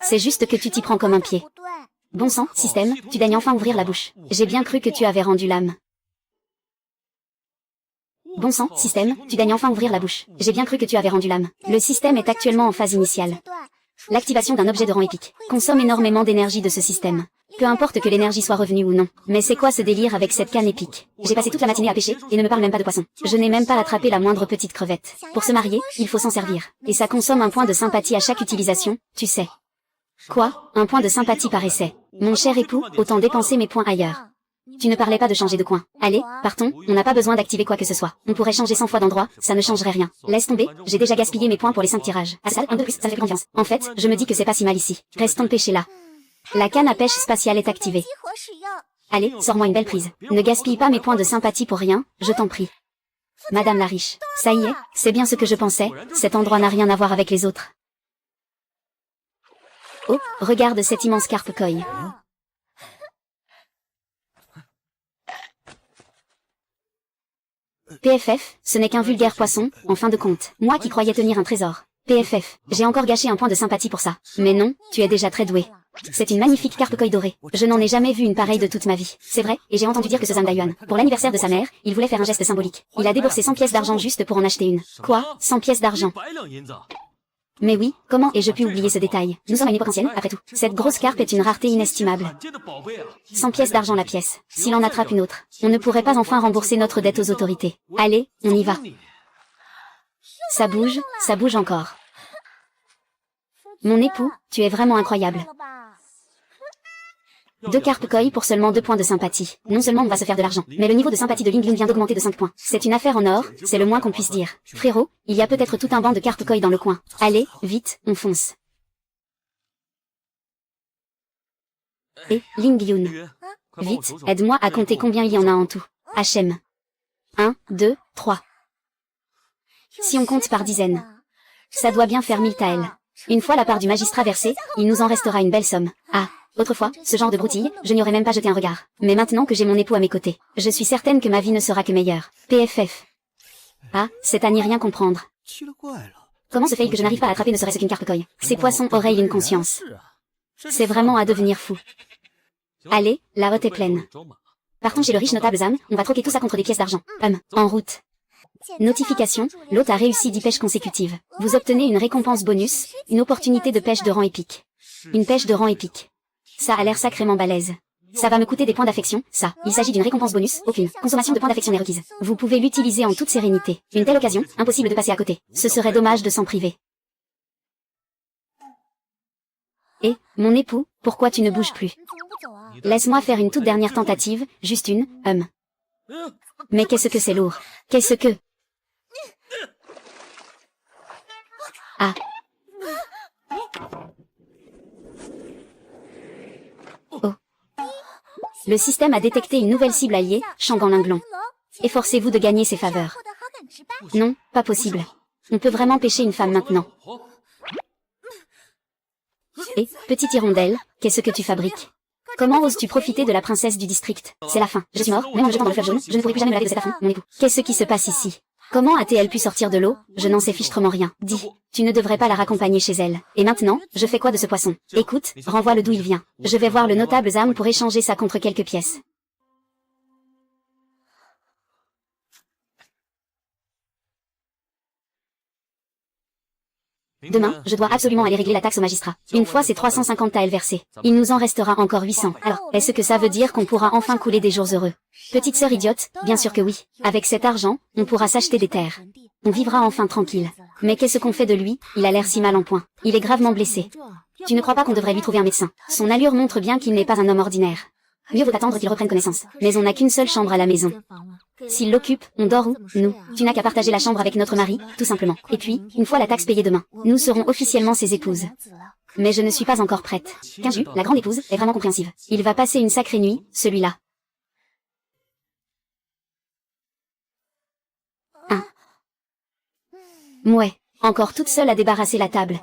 C'est juste que tu t'y prends comme un pied. Bon sang, système, tu daignes enfin ouvrir la bouche. J'ai bien cru que tu avais rendu l'âme. Bon sang, système, tu daignes enfin ouvrir la bouche. J'ai bien cru que tu avais rendu l'âme. Le système est actuellement en phase initiale. L'activation d'un objet de rang épique consomme énormément d'énergie de ce système. Peu importe que l'énergie soit revenue ou non. Mais c'est quoi ce délire avec cette canne épique? J'ai passé toute la matinée à pêcher, et ne me parle même pas de poisson. Je n'ai même pas attrapé la moindre petite crevette. Pour se marier, il faut s'en servir. Et ça consomme un point de sympathie à chaque utilisation, tu sais. Quoi? Un point de sympathie par essai. Mon cher époux, autant dépenser mes points ailleurs. Tu ne parlais pas de changer de coin. Allez, partons, on n'a pas besoin d'activer quoi que ce soit. On pourrait changer 100 fois d'endroit, ça ne changerait rien. Laisse tomber, j'ai déjà gaspillé mes points pour les 5 tirages. Ah ça, un de plus, ça fait plus confiance. En fait, je me dis que c'est pas si mal ici. Restons pêcher là. La canne à pêche spatiale est activée. Allez, sors-moi une belle prise. Ne gaspille pas mes points de sympathie pour rien, je t'en prie. Madame la riche. Ça y est, c'est bien ce que je pensais, cet endroit n'a rien à voir avec les autres. Oh, regarde cette immense carpe koi. PFF, ce n'est qu'un vulgaire poisson, en fin de compte. Moi qui croyais tenir un trésor. PFF, j'ai encore gâché un point de sympathie pour ça. Mais non, tu es déjà très doué. C'est une magnifique carpe koi dorée. Je n'en ai jamais vu une pareille de toute ma vie. C'est vrai, et j'ai entendu dire que ce Zhang Dayuan, pour l'anniversaire de sa mère, il voulait faire un geste symbolique. Il a déboursé 100 pièces d'argent juste pour en acheter une. Quoi? 100 pièces d'argent? Mais oui, comment ai-je pu oublier ce détail? Nous sommes à une époque ancienne, après tout. Cette grosse carpe est une rareté inestimable. 100 pièces d'argent la pièce. S'il en attrape une autre, on ne pourrait pas enfin rembourser notre dette aux autorités. Allez, on y va. Ça bouge encore. Mon époux, tu es vraiment incroyable. 2 carpes koi pour seulement 2 points de sympathie. Non seulement on va se faire de l'argent, mais le niveau de sympathie de Ling Ling vient d'augmenter de 5 points. C'est une affaire en or, c'est le moins qu'on puisse dire. Frérot, il y a peut-être tout un banc de carpes koi dans le coin. Allez, vite, on fonce. Et, Ling Yun. Vite, aide-moi à compter combien il y en a en tout. HM. 1, 2, 3. Si on compte par dizaines, ça doit bien faire 1000 taels. Une fois la part du magistrat versée, il nous en restera une belle somme. Ah. Autrefois, ce genre de broutille, je n'y aurais même pas jeté un regard. Mais maintenant que j'ai mon époux à mes côtés, je suis certaine que ma vie ne sera que meilleure. PFF. Ah, c'est à n'y rien comprendre. Comment se fait-il que je n'arrive pas à attraper ne serait-ce qu'une carpe koi? Ces poissons auraient une conscience. C'est vraiment à devenir fou. Allez, la hotte est pleine. Partons chez le riche notable Zam, on va troquer tout ça contre des pièces d'argent. En route. Notification, l'hôte a réussi 10 pêches consécutives. Vous obtenez une récompense bonus, une opportunité de pêche de rang épique. Une pêche de rang épique. Ça a l'air sacrément balèze. Ça va me coûter des points d'affection, ça. Il s'agit d'une récompense bonus, aucune. Consommation de points d'affection n'est requise. Vous pouvez l'utiliser en toute sérénité. Une telle occasion, impossible de passer à côté. Ce serait dommage de s'en priver. Et, mon époux, pourquoi tu ne bouges plus? Laisse-moi faire une toute dernière tentative, juste une, Mais qu'est-ce que c'est lourd? Qu'est-ce que... Ah. Oh. Le système a détecté une nouvelle cible alliée, Shangan Linglong. Efforcez-vous de gagner ses faveurs. Non, pas possible. On peut vraiment pêcher une femme maintenant. Et, petite hirondelle, qu'est-ce que tu fabriques? Comment oses-tu profiter de la princesse du district? C'est la fin. Je suis mort, même en me jetant dans le fleuve jaune, je ne pourrai plus jamais me laver de cet affront, mon époux. Qu'est-ce qui se passe ici? Comment a-t-elle pu sortir de l'eau? Je n'en sais fichtrement rien. Dis, tu ne devrais pas la raccompagner chez elle. Et maintenant, je fais quoi de ce poisson? Écoute, renvoie-le d'où il vient. Je vais voir le notable Zam pour échanger ça contre quelques pièces. Demain, je dois absolument aller régler la taxe au magistrat. Une fois ces 350 taels versés, il nous en restera encore 800. Alors, est-ce que ça veut dire qu'on pourra enfin couler des jours heureux? Petite sœur idiote, bien sûr que oui. Avec cet argent, on pourra s'acheter des terres. On vivra enfin tranquille. Mais qu'est-ce qu'on fait de lui? Il a l'air si mal en point. Il est gravement blessé. Tu ne crois pas qu'on devrait lui trouver un médecin? Son allure montre bien qu'il n'est pas un homme ordinaire. Mieux vaut attendre qu'il reprenne connaissance. Mais on n'a qu'une seule chambre à la maison. S'il l'occupe, on dort où? Nous. Tu n'as qu'à partager la chambre avec notre mari, tout simplement. Et puis, une fois la taxe payée demain, nous serons officiellement ses épouses. Mais je ne suis pas encore prête. Quinju, la grande épouse, est vraiment compréhensive. Il va passer une sacrée nuit, celui-là. Mouais, encore toute seule à débarrasser la table.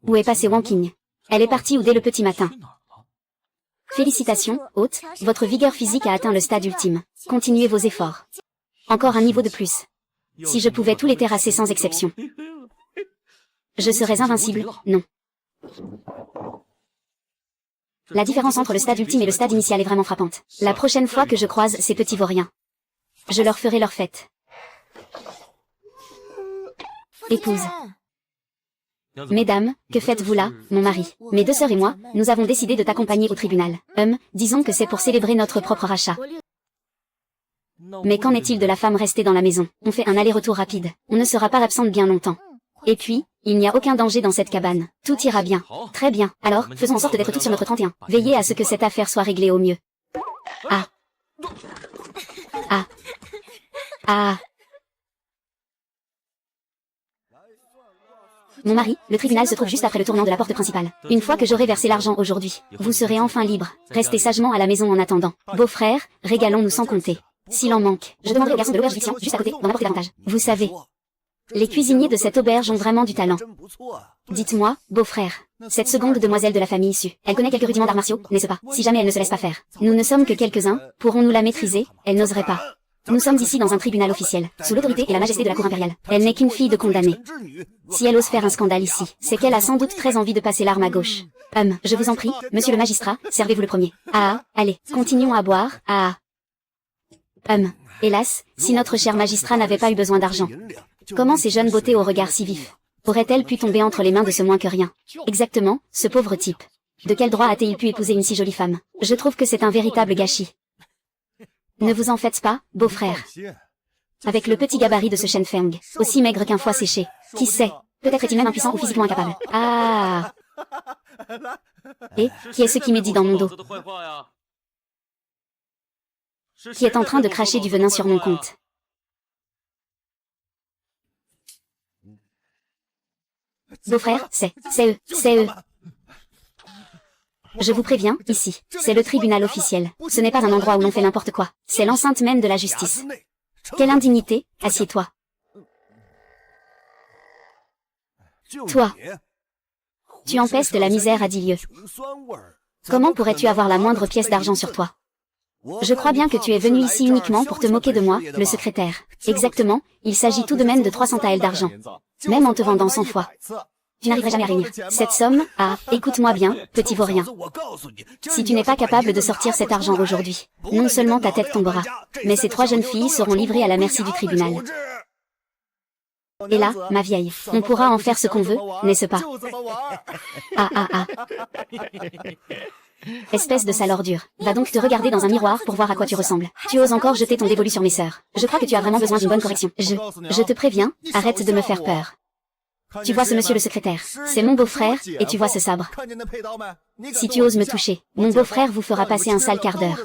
Où est passée Wanking? Elle est partie où dès le petit matin. Félicitations, hôte, votre vigueur physique a atteint le stade ultime. Continuez vos efforts. Encore un niveau de plus. Si je pouvais tous les terrasser sans exception, je serais invincible, non. La différence entre le stade ultime et le stade initial est vraiment frappante. La prochaine fois que je croise ces petits vauriens, je leur ferai leur fête. Épouse. Mesdames, que faites-vous là, mon mari? Mes deux sœurs et moi, nous avons décidé de t'accompagner au tribunal. Disons que c'est pour célébrer notre propre rachat. Mais qu'en est-il de la femme restée dans la maison? On fait un aller-retour rapide. On ne sera pas absente bien longtemps. Et puis, il n'y a aucun danger dans cette cabane. Tout ira bien. Très bien. Alors, faisons en sorte d'être toutes sur notre 31. Veillez à ce que cette affaire soit réglée au mieux. Ah. Ah. Ah. Mon mari, le tribunal se trouve juste après le tournant de la porte principale. Une fois que j'aurai versé l'argent aujourd'hui, vous serez enfin libre. Restez sagement à la maison en attendant. Beau-frère, régalons-nous sans compter. S'il en manque, je demanderai au garçon de l'auberge Fiction, juste à côté, d'en apporter davantage. Vous savez, les cuisiniers de cette auberge ont vraiment du talent. Dites-moi, beau-frère, cette seconde demoiselle de la famille issue, elle connaît quelques rudiments d'arts martiaux, n'est-ce pas? Si jamais elle ne se laisse pas faire. Nous ne sommes que quelques-uns, pourrons-nous la maîtriser? Elle n'oserait pas. Nous sommes ici dans un tribunal officiel, sous l'autorité et la majesté de la cour impériale. Elle n'est qu'une fille de condamné. Si elle ose faire un scandale ici, c'est qu'elle a sans doute très envie de passer l'arme à gauche. Je vous en prie, monsieur le magistrat, servez-vous le premier. Allez, continuons à boire, hélas, si notre cher magistrat n'avait pas eu besoin d'argent. Comment ces jeunes beautés au regard si vif auraient-elles pu tomber entre les mains de ce moins que rien? Exactement, ce pauvre type. De quel droit a-t-il pu épouser une si jolie femme? Je trouve que c'est un véritable gâchis. Ne vous en faites pas, beau-frère. Avec le petit gabarit de ce Shen Feng, aussi maigre qu'un foie séché, qui sait, peut-être est-il même impuissant ou physiquement incapable. Et, qui est ce qui médit dans mon dos? Qui est en train de cracher du venin sur mon compte? Beau-frère, c'est eux. Je vous préviens, ici, c'est le tribunal officiel. Ce n'est pas un endroit où l'on fait n'importe quoi. C'est l'enceinte même de la justice. Quelle indignité, assieds-toi. Toi, tu empestes la misère à 10 lieues. Comment pourrais-tu avoir la moindre pièce d'argent sur toi? Je crois bien que tu es venu ici uniquement pour te moquer de moi, le secrétaire. Exactement, il s'agit tout de même de 300 taels d'argent. Même en te vendant 100 fois. Tu n'arriverais jamais à réunir cette somme. Écoute-moi bien, petit vaurien. Si tu n'es pas capable de sortir cet argent aujourd'hui, non seulement ta tête tombera, mais ces 3 jeunes filles seront livrées à la merci du tribunal. Et là, ma vieille, on pourra en faire ce qu'on veut, n'est-ce pas? Espèce de sale ordure. Va donc te regarder dans un miroir pour voir à quoi tu ressembles. Tu oses encore jeter ton dévolu sur mes sœurs. Je crois que tu as vraiment besoin d'une bonne correction. Je te préviens, arrête de me faire peur. Tu vois ce monsieur le secrétaire, c'est mon beau-frère, et tu vois ce sabre. Si tu oses me toucher, mon beau-frère vous fera passer un sale quart d'heure.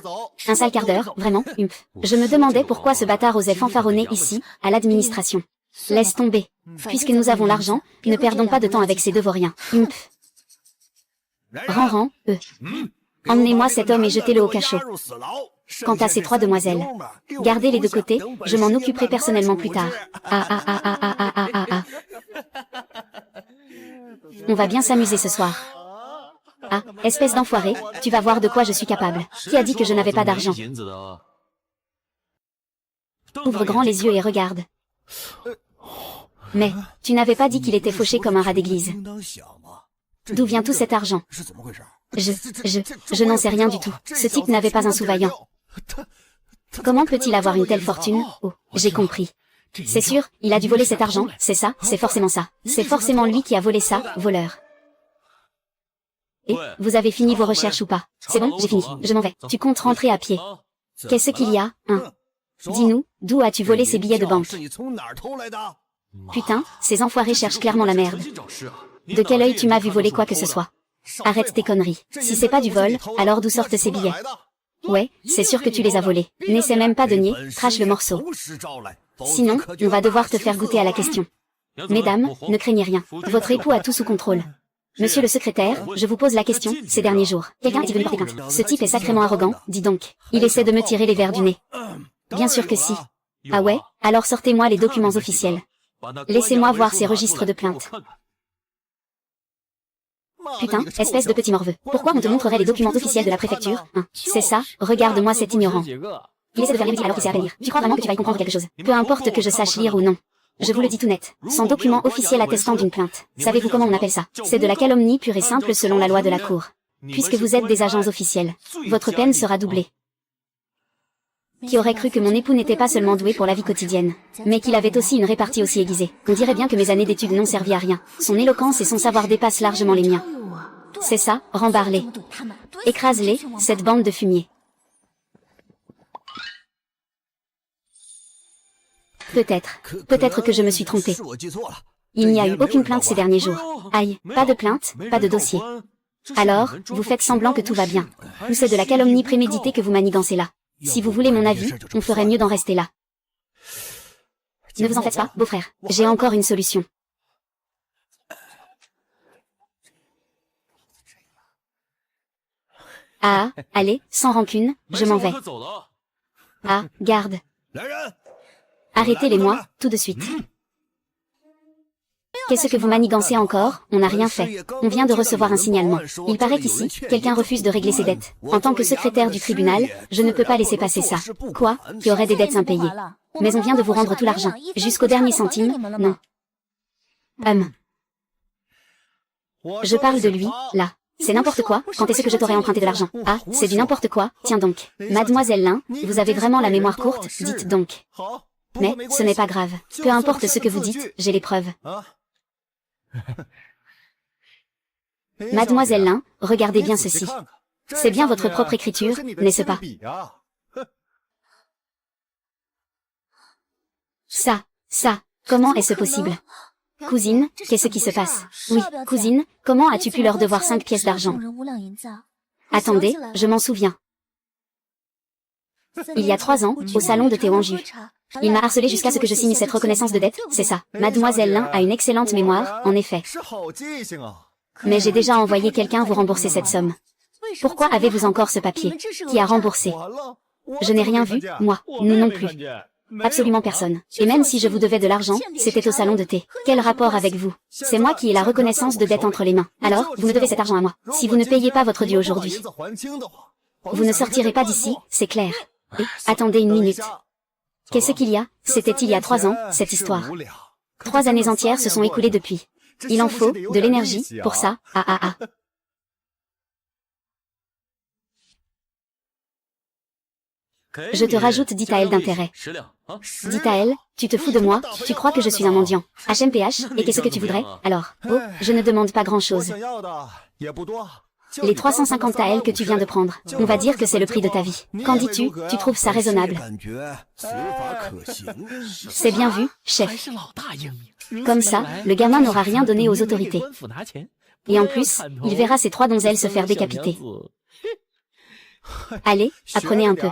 Un sale quart d'heure, vraiment, Je me demandais pourquoi ce bâtard osait fanfaronner ici, à l'administration. Laisse tomber. Puisque nous avons l'argent, ne perdons pas de temps avec ces deux vauriens. Ran, emmenez-moi cet homme et jetez-le au cachot. Quant à ces 3 demoiselles, gardez-les de côté, je m'en occuperai personnellement plus tard. On va bien s'amuser ce soir. Espèce d'enfoiré, tu vas voir de quoi je suis capable. Qui a dit que je n'avais pas d'argent? Ouvre grand les yeux et regarde. Mais, tu n'avais pas dit qu'il était fauché comme un rat d'église. D'où vient tout cet argent? Je n'en sais rien du tout. Ce type n'avait pas un sous-vaillant. Comment peut-il avoir une telle fortune? J'ai compris. C'est sûr, il a dû voler cet argent, c'est ça, c'est forcément ça. C'est forcément lui qui a volé ça, voleur. Et, vous avez fini vos recherches ou pas? C'est bon, j'ai fini, je m'en vais. Tu comptes rentrer à pied. Qu'est-ce qu'il y a, Dis-nous, d'où as-tu volé ces billets de banque? Putain, ces enfoirés cherchent clairement la merde. De quel œil tu m'as vu voler quoi que ce soit? Arrête tes conneries. Si c'est pas du vol, alors d'où sortent ces billets? Ouais, c'est sûr que tu les as volés. N'essaie même pas de nier, crache le morceau. Sinon, on va devoir te faire goûter à la question. Mesdames, ne craignez rien. Votre époux a tout sous contrôle. Monsieur le secrétaire, je vous pose la question, ces derniers jours, quelqu'un est-il venu porter plainte? Ce type est sacrément arrogant, dis donc. Il essaie de me tirer les vers du nez. Bien sûr que si. Ah ouais? Alors sortez-moi les documents officiels. Laissez-moi voir ces registres de plainte. Putain, espèce de petit morveux. Pourquoi on te montrerait les documents officiels de la préfecture, C'est ça, regarde-moi cet ignorant. Il essaie de faire lire alors qu'il sait à peine lire. Tu crois vraiment que tu vas y comprendre quelque chose? Peu importe que je sache lire ou non. Je vous le dis tout net. Sans document officiel attestant d'une plainte. Savez-vous comment on appelle ça? C'est de la calomnie pure et simple selon la loi de la Cour. Puisque vous êtes des agents officiels, votre peine sera doublée. Qui aurait cru que mon époux n'était pas seulement doué pour la vie quotidienne, mais qu'il avait aussi une répartie aussi aiguisée. On dirait bien que mes années d'études n'ont servi à rien. Son éloquence et son savoir dépassent largement les miens. C'est ça, rembarre-les. Écrase-les, cette bande de fumier. Peut-être que je me suis trompée. Il n'y a eu aucune plainte ces derniers jours. Aïe, pas de plainte, pas de dossier. Alors, vous faites semblant que tout va bien. Ou c'est de la calomnie préméditée que vous manigancez là. Si vous voulez mon avis, on ferait mieux d'en rester là. Ne vous en faites pas, beau-frère. J'ai encore une solution. Ah, allez, sans rancune, je m'en vais. Ah, garde. Arrêtez-les-moi, tout de suite. Qu'est-ce que vous manigancez encore? On n'a rien fait. On vient de recevoir un signalement. Il paraît qu'ici, quelqu'un refuse de régler ses dettes. En tant que secrétaire du tribunal, je ne peux pas laisser passer ça. Quoi? Qui aurait des dettes impayées? Mais on vient de vous rendre tout l'argent. Jusqu'au dernier centime, non. Je parle de lui, là. C'est n'importe quoi, quand est-ce que je t'aurais emprunté de l'argent? Ah, c'est du n'importe quoi, tiens donc. Mademoiselle Lin, vous avez vraiment la mémoire courte, dites donc. Mais, ce n'est pas grave. Peu importe ce que vous dites, j'ai les preuves. Mademoiselle Lin, regardez bien ceci. C'est bien votre propre écriture, n'est-ce pas? Ça, comment est-ce possible? Cousine, qu'est-ce qui se passe? Oui, cousine, comment as-tu pu leur devoir 5 pièces d'argent? Attendez, je m'en souviens. Il y a 3 ans, au salon de thé Anjou. Il m'a harcelé jusqu'à ce que je signe cette reconnaissance de dette, c'est ça. Mademoiselle Lin a une excellente mémoire, en effet. Mais j'ai déjà envoyé quelqu'un vous rembourser cette somme. Pourquoi avez-vous encore ce papier? Qui a remboursé? Je n'ai rien vu, moi, nous non plus. Absolument personne. Et même si je vous devais de l'argent, c'était au salon de thé. Quel rapport avec vous? C'est moi qui ai la reconnaissance de dette entre les mains. Alors, vous me devez cet argent à moi. Si vous ne payez pas votre dû aujourd'hui, vous ne sortirez pas d'ici, c'est clair. Et, attendez une minute. Qu'est-ce qu'il y a? C'était il y a 3 ans, cette histoire. 3 années entières se sont écoulées depuis. Il en faut, de l'énergie, pour ça, Je te rajoute 10 taels d'intérêt. 10 taels, tu te fous de moi, tu crois que je suis un mendiant. HMPH, et qu'est-ce que tu voudrais, alors? Oh, je ne demande pas grand-chose. Les 350 taels que tu viens de prendre, on va dire que c'est le prix de ta vie. Qu'en dis-tu? Tu trouves ça raisonnable? C'est bien vu, chef. Comme ça, le gamin n'aura rien donné aux autorités. Et en plus, il verra ces 3 donzelles se faire décapiter. Allez, apprenez un peu.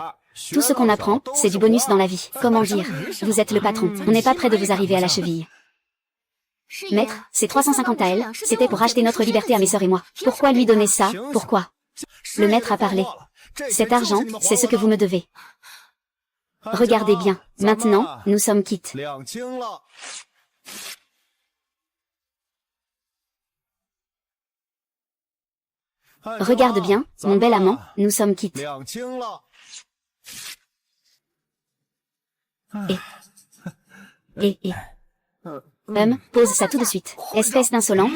Tout ce qu'on apprend, c'est du bonus dans la vie. Comment dire? Vous êtes le patron, on n'est pas près de vous arriver à la cheville. Maître, ces 350 taels, c'était pour acheter notre liberté à mes sœurs et moi. Pourquoi lui donner ça? Pourquoi? Le maître a parlé. Cet argent, c'est ce que vous me devez. Regardez bien, maintenant, nous sommes quittes. Regarde bien, mon bel amant, nous sommes quittes. Pose ça tout de suite. Espèce d'insolent,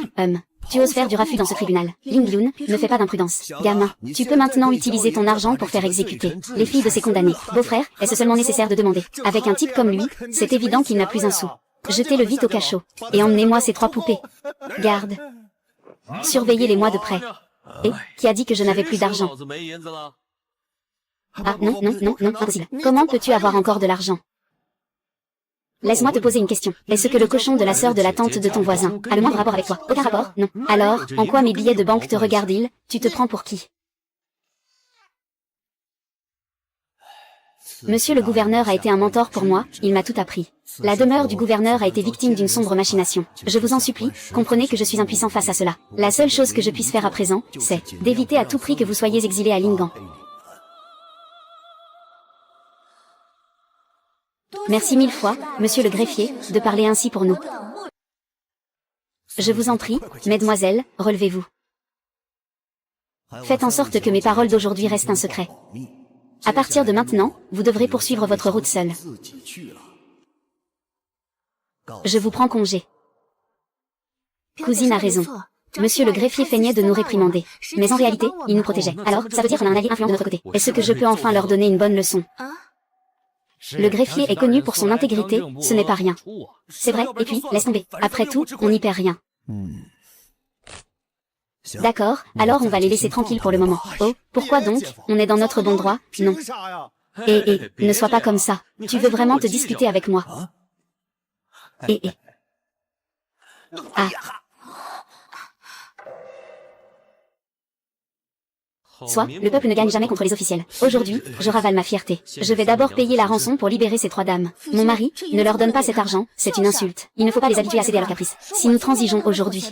tu oses faire du raffut dans ce tribunal. Ling Yun, ne fais pas d'imprudence. Gamin, tu peux maintenant utiliser ton argent pour faire exécuter les filles de ces condamnés. Beau-frère, est-ce seulement nécessaire de demander? Avec un type comme lui, c'est évident qu'il n'a plus un sou. Jetez-le vite au cachot. Et emmenez-moi ces 3 poupées. Garde. Surveillez-les-moi de près. Et, qui a dit que je n'avais plus d'argent? Ah, non, impossible. Comment peux-tu avoir encore de l'argent? Laisse-moi te poser une question. Est-ce que le cochon de la sœur de la tante de ton voisin a le moindre rapport avec toi? Aucun rapport? Non. Alors, en quoi mes billets de banque te regardent-ils? Tu te prends pour qui? Monsieur le gouverneur a été un mentor pour moi, il m'a tout appris. La demeure du gouverneur a été victime d'une sombre machination. Je vous en supplie, comprenez que je suis impuissant face à cela. La seule chose que je puisse faire à présent, c'est d'éviter à tout prix que vous soyez exilé à Lingan. Merci 1000 fois, monsieur le greffier, de parler ainsi pour nous. Je vous en prie, mesdemoiselles, relevez-vous. Faites en sorte que mes paroles d'aujourd'hui restent un secret. À partir de maintenant, vous devrez poursuivre votre route seul. Je vous prends congé. Cousine a raison. Monsieur le greffier feignait de nous réprimander. Mais en réalité, il nous protégeait. Alors, ça veut dire qu'on a un allié influent de notre côté. Est-ce que je peux enfin leur donner une bonne leçon? Le greffier est connu pour son intégrité, ce n'est pas rien. C'est vrai, et puis, laisse tomber. Après tout, on n'y perd rien. D'accord, alors on va les laisser tranquilles pour le moment. Oh, pourquoi donc? On est dans notre bon droit, non? Ne sois pas comme ça. Tu veux vraiment te disputer avec moi? Ah. Soit, le peuple ne gagne jamais contre les officiels. Aujourd'hui, je ravale ma fierté. Je vais d'abord payer la rançon pour libérer ces 3 dames. Mon mari, ne leur donne pas cet argent, c'est une insulte. Il ne faut pas les habituer à céder à leurs caprices. Si nous transigeons aujourd'hui,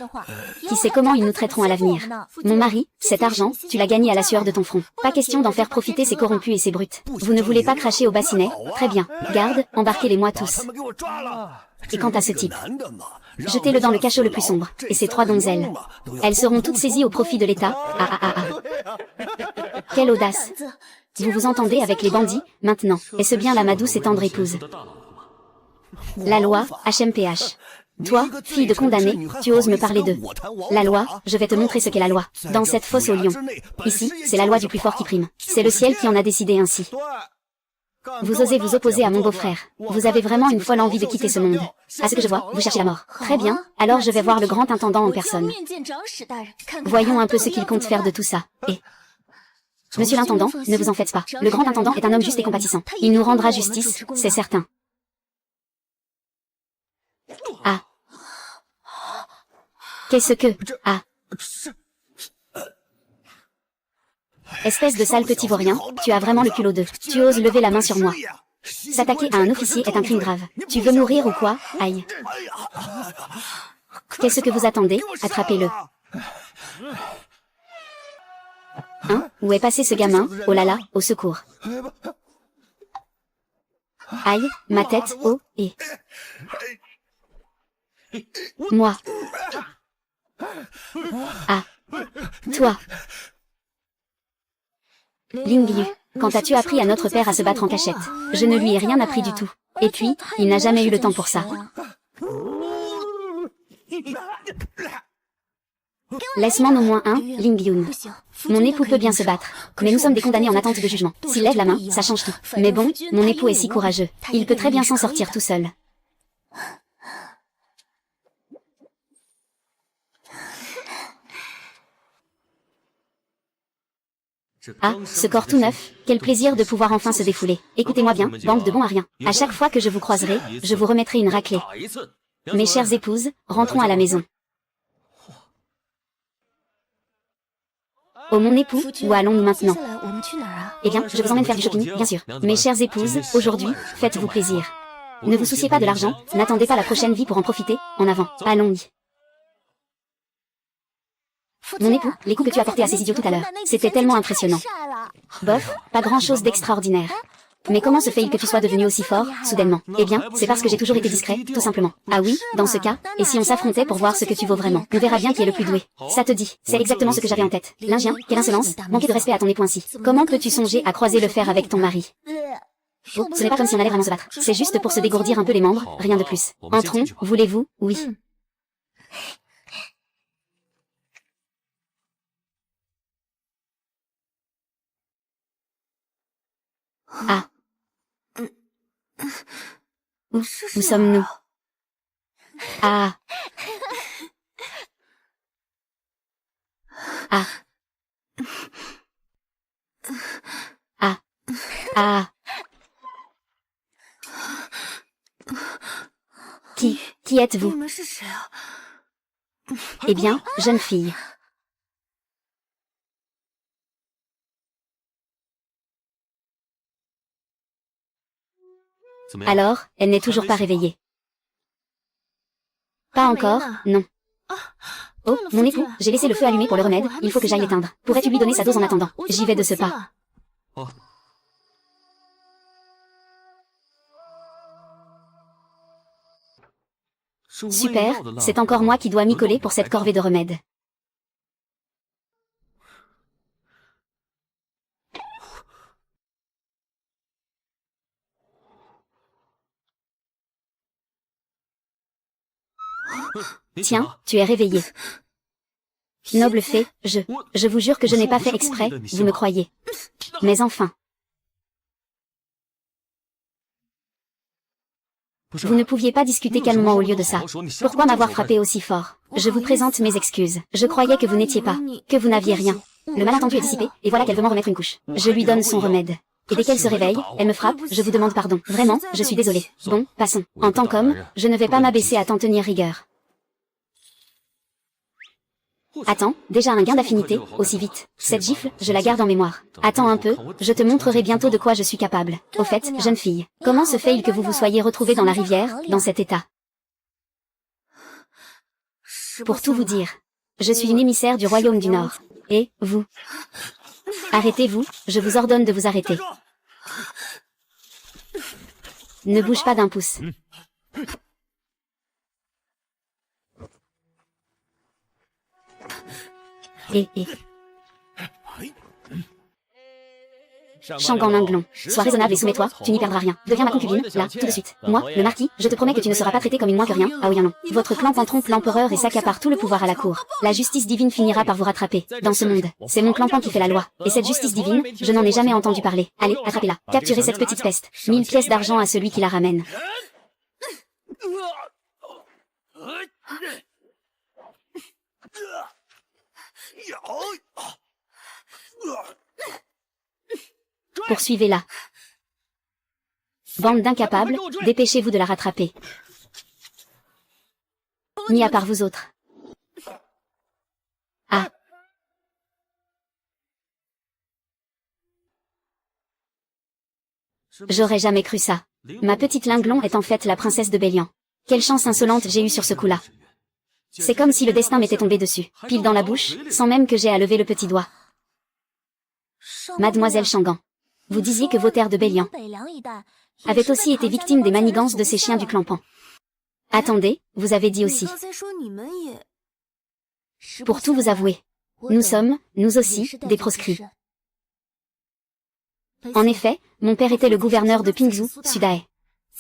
qui sait comment ils nous traiteront à l'avenir? Mon mari, cet argent, tu l'as gagné à la sueur de ton front. Pas question d'en faire profiter ces corrompus et ces brutes. Vous ne voulez pas cracher au bassinet? Très bien. Garde, embarquez-les-moi tous. Et quant à ce type, jetez-le dans le cachot le plus sombre, et ces 3 donzelles. Elles seront toutes saisies au profit de l'État. Quelle audace! Vous vous entendez avec les bandits, maintenant. Est-ce bien là ma douce et tendre épouse? La loi, HMPH. Toi, fille de condamné, tu oses me parler d'eux. La loi, je vais te montrer ce qu'est la loi. Dans cette fosse aux lions. Ici, c'est la loi du plus fort qui prime. C'est le ciel qui en a décidé ainsi. Vous osez vous opposer à mon beau-frère. Vous avez vraiment une folle envie de quitter ce monde. À ce que je vois, vous cherchez la mort. Très bien, alors je vais voir le grand intendant en personne. Voyons un peu ce qu'il compte faire de tout ça. Monsieur l'intendant, ne vous en faites pas. Le grand intendant est un homme juste et compatissant. Il nous rendra justice, c'est certain. Ah. Qu'est-ce que... Ah. Espèce de sale petit vaurien, tu as vraiment le culot de... Tu oses lever la main sur moi. S'attaquer à un officier est un crime grave. Tu veux mourir ou quoi? Aïe. Qu'est-ce que vous attendez? Attrapez-le. Hein? Où est passé ce gamin? Oh là là, au secours. Aïe, ma tête, oh, et... Moi. Ah. Toi. Lingyu, quand as-tu appris à notre père à se battre en cachette? Je ne lui ai rien appris du tout. Et puis, il n'a jamais eu le temps pour ça. Laisse-moi au moins un, Lingyun. Mon époux peut bien se battre, mais nous sommes des condamnés en attente de jugement. S'il lève la main, ça change tout. Mais bon, mon époux est si courageux. Il peut très bien s'en sortir tout seul. Ah, ce corps tout neuf, quel plaisir de pouvoir enfin se défouler. Écoutez-moi bien, bande de bons à rien. À chaque fois que je vous croiserai, je vous remettrai une raclée. Mes chères épouses, rentrons à la maison. Oh mon époux, où allons-nous maintenant? Eh bien, je vous emmène faire du shopping, bien sûr. Mes chères épouses, aujourd'hui, faites-vous plaisir. Ne vous souciez pas de l'argent, n'attendez pas la prochaine vie pour en profiter, en avant, allons-y. Mon époux, les coups que tu as portés à ces idiots tout à l'heure, c'était tellement impressionnant. Bof, pas grand-chose d'extraordinaire. Mais comment se fait-il que tu sois devenu aussi fort, soudainement? Eh bien, c'est parce que j'ai toujours été discret, tout simplement. Ah oui, dans ce cas, et si on s'affrontait pour voir ce que tu vaux vraiment? On verra bien qui est le plus doué. Ça te dit, c'est exactement ce que j'avais en tête. Lingien, quelle insolence, manquer de respect à ton époux ainsi. Comment peux-tu songer à croiser le fer avec ton mari? Oh, ce n'est pas comme si on allait vraiment se battre. C'est juste pour se dégourdir un peu les membres, rien de plus. Entrons, voulez-vous? Oui. Ah. Où sommes-nous? Ah. Ah. Ah. Ah. Qui êtes-vous? Eh bien, jeune fille. Alors, elle n'est toujours pas réveillée. Pas encore, non. Oh, mon époux, j'ai laissé le feu allumé pour le remède, il faut que j'aille l'éteindre. Pourrais-tu lui donner sa dose en attendant? J'y vais de ce pas. Super, c'est encore moi qui dois m'y coller pour cette corvée de remède. Tiens, tu es réveillé. Noble fée, je vous jure que je n'ai pas fait exprès, vous me croyez. Mais enfin. Vous ne pouviez pas discuter calmement au lieu de ça. Pourquoi m'avoir frappé aussi fort? Je vous présente mes excuses. Je croyais que vous n'étiez pas, que vous n'aviez rien. Le malentendu est dissipé, et voilà qu'elle veut m'en remettre une couche. Je lui donne son remède. Et dès qu'elle se réveille, elle me frappe, je vous demande pardon. Vraiment, je suis désolée. Bon, passons. En tant qu'homme, je ne vais pas m'abaisser à t'en tenir rigueur. Attends, déjà un gain d'affinité, aussi vite. Cette gifle, je la garde en mémoire. Attends un peu, je te montrerai bientôt de quoi je suis capable. Au fait, jeune fille, comment se fait-il que vous vous soyez retrouvée dans la rivière, dans cet état? Pour tout vous dire, je suis une émissaire du royaume du Nord. Et, vous? Arrêtez-vous, je vous ordonne de vous arrêter. Ne bouge pas d'un pouce. Shangan Linglong, sois raisonnable et soumets-toi, tu n'y perdras rien. Deviens ma concubine, là, tout de suite. Moi, le marquis, je te promets que tu ne seras pas traité comme une moins que rien. Ah oui, non. Votre clan trompe l'empereur et s'accapare tout le pouvoir à la cour. La justice divine finira par vous rattraper. Dans ce monde, c'est mon clan qui fait la loi. Et cette justice divine, je n'en ai jamais entendu parler. Allez, attrapez-la. Capturez cette petite peste. 1000 pièces d'argent à celui qui la ramène. Poursuivez-la. Bande d'incapables, dépêchez-vous de la rattraper. Mis à part vous autres. Ah. J'aurais jamais cru ça. Ma petite Linglong est en fait la princesse de Bélian. Quelle chance insolente j'ai eue sur ce coup-là. C'est comme si le destin m'était tombé dessus, pile dans la bouche, sans même que j'aie à lever le petit doigt. Mademoiselle Shangan. Vous disiez que vos terres de Bélian avaient aussi été victimes des manigances de ces chiens du clan Pan. Attendez, vous avez dit aussi. Pour tout vous avouer, nous sommes, nous aussi, des proscrits. En effet, mon père était le gouverneur de Pingzhou, Sudae.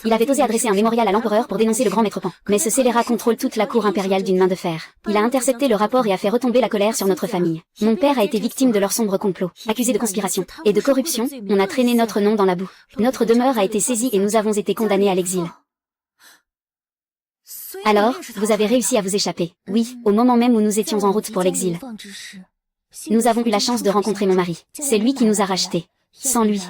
Il avait osé adresser un mémorial à l'empereur pour dénoncer le grand maître Pan. Mais ce scélérat contrôle toute la cour impériale d'une main de fer. Il a intercepté le rapport et a fait retomber la colère sur notre famille. Mon père a été victime de leur sombre complot. Accusé de conspiration et de corruption, on a traîné notre nom dans la boue. Notre demeure a été saisie et nous avons été condamnés à l'exil. Alors, vous avez réussi à vous échapper. Oui, au moment même où nous étions en route pour l'exil. Nous avons eu la chance de rencontrer mon mari. C'est lui qui nous a rachetés. Sans lui,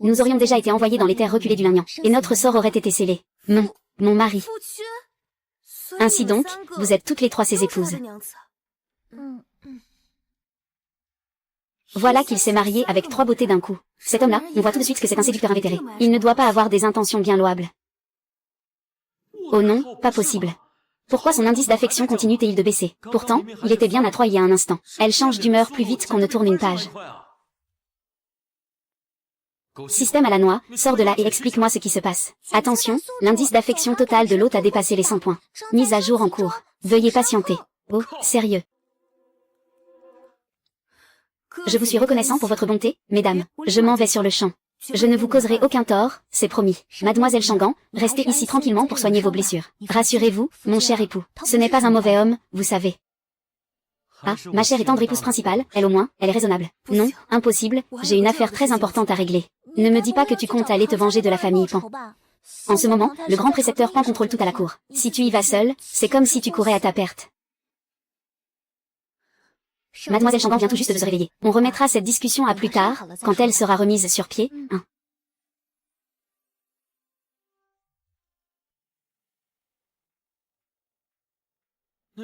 nous aurions déjà été envoyés dans les terres reculées du Ningnan, et notre sort aurait été scellé. Mon mari. Ainsi donc, vous êtes toutes les trois ses épouses. Voilà qu'il s'est marié avec 3 beautés d'un coup. Cet homme-là, on voit tout de suite que c'est un séducteur invétéré. Il ne doit pas avoir des intentions bien louables. Oh non, pas possible. Pourquoi son indice d'affection continue-t-il de baisser? Pourtant, il était bien à 3 il y a un instant. Elle change d'humeur plus vite qu'on ne tourne une page. Système à la noix, sors de là et explique-moi ce qui se passe. Attention, l'indice d'affection total de l'hôte a dépassé les 100 points. Mise à jour en cours. Veuillez patienter. Oh, sérieux. Je vous suis reconnaissant pour votre bonté, mesdames. Je m'en vais sur le champ. Je ne vous causerai aucun tort, c'est promis. Mademoiselle Shangan, restez ici tranquillement pour soigner vos blessures. Rassurez-vous, mon cher époux, ce n'est pas un mauvais homme, vous savez. Ah, ma chère et tendre épouse principale, elle au moins, elle est raisonnable. Non, impossible, j'ai une affaire très importante à régler. Ne me dis pas que tu comptes aller te venger de la famille Pan. En ce moment, le grand précepteur Pan contrôle tout à la cour. Si tu y vas seul, c'est comme si tu courais à ta perte. Mademoiselle Shangan vient tout juste de se réveiller. On remettra cette discussion à plus tard, quand elle sera remise sur pied.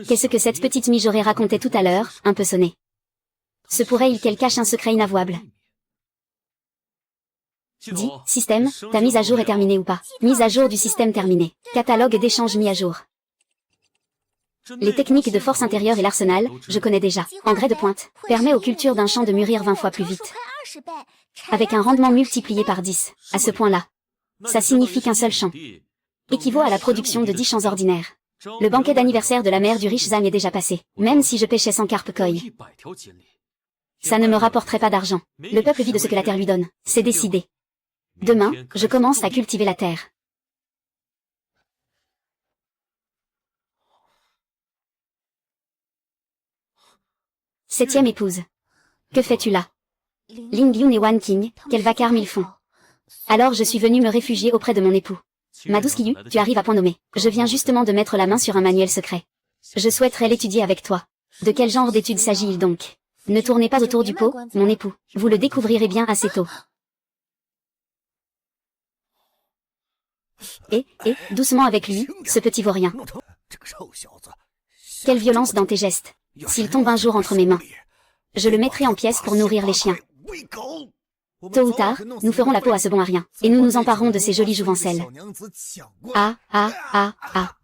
Qu'est-ce que cette petite mijaurée racontait tout à l'heure, un peu sonnée? Se pourrait-il qu'elle cache un secret inavouable? Dis, système, ta mise à jour est terminée ou pas? Mise à jour du système terminée. Catalogue d'échange mis à jour. Les techniques de force intérieure et l'arsenal, je connais déjà. Engrais de pointe, permet aux cultures d'un champ de mûrir 20 fois plus vite. Avec un rendement multiplié par 10, à ce point-là. Ça signifie qu'un seul champ équivaut à la production de 10 champs ordinaires. Le banquet d'anniversaire de la mère du riche Zhang est déjà passé, même si je pêchais sans carpe koi. Ça ne me rapporterait pas d'argent. Le peuple vit de ce que la terre lui donne, c'est décidé. Demain, je commence à cultiver la terre. Septième épouse. Que fais-tu là? Ling Yun et Wan Qing, quel vacarme ils font. Alors je suis venue me réfugier auprès de mon époux. Ma douce Qiyu, tu arrives à point nommé. Je viens justement de mettre la main sur un manuel secret. Je souhaiterais l'étudier avec toi. De quel genre d'études s'agit-il donc? Ne tournez pas autour du pot, mon époux. Vous le découvrirez bien assez tôt. Doucement avec lui, ce petit vaurien. Quelle violence dans tes gestes. S'il tombe un jour entre mes mains, je le mettrai en pièces pour nourrir les chiens. Tôt ou tard, nous ferons la peau à ce bon à rien, et nous nous emparons de ces jolies jouvencelles. Ah, ah, ah, ah.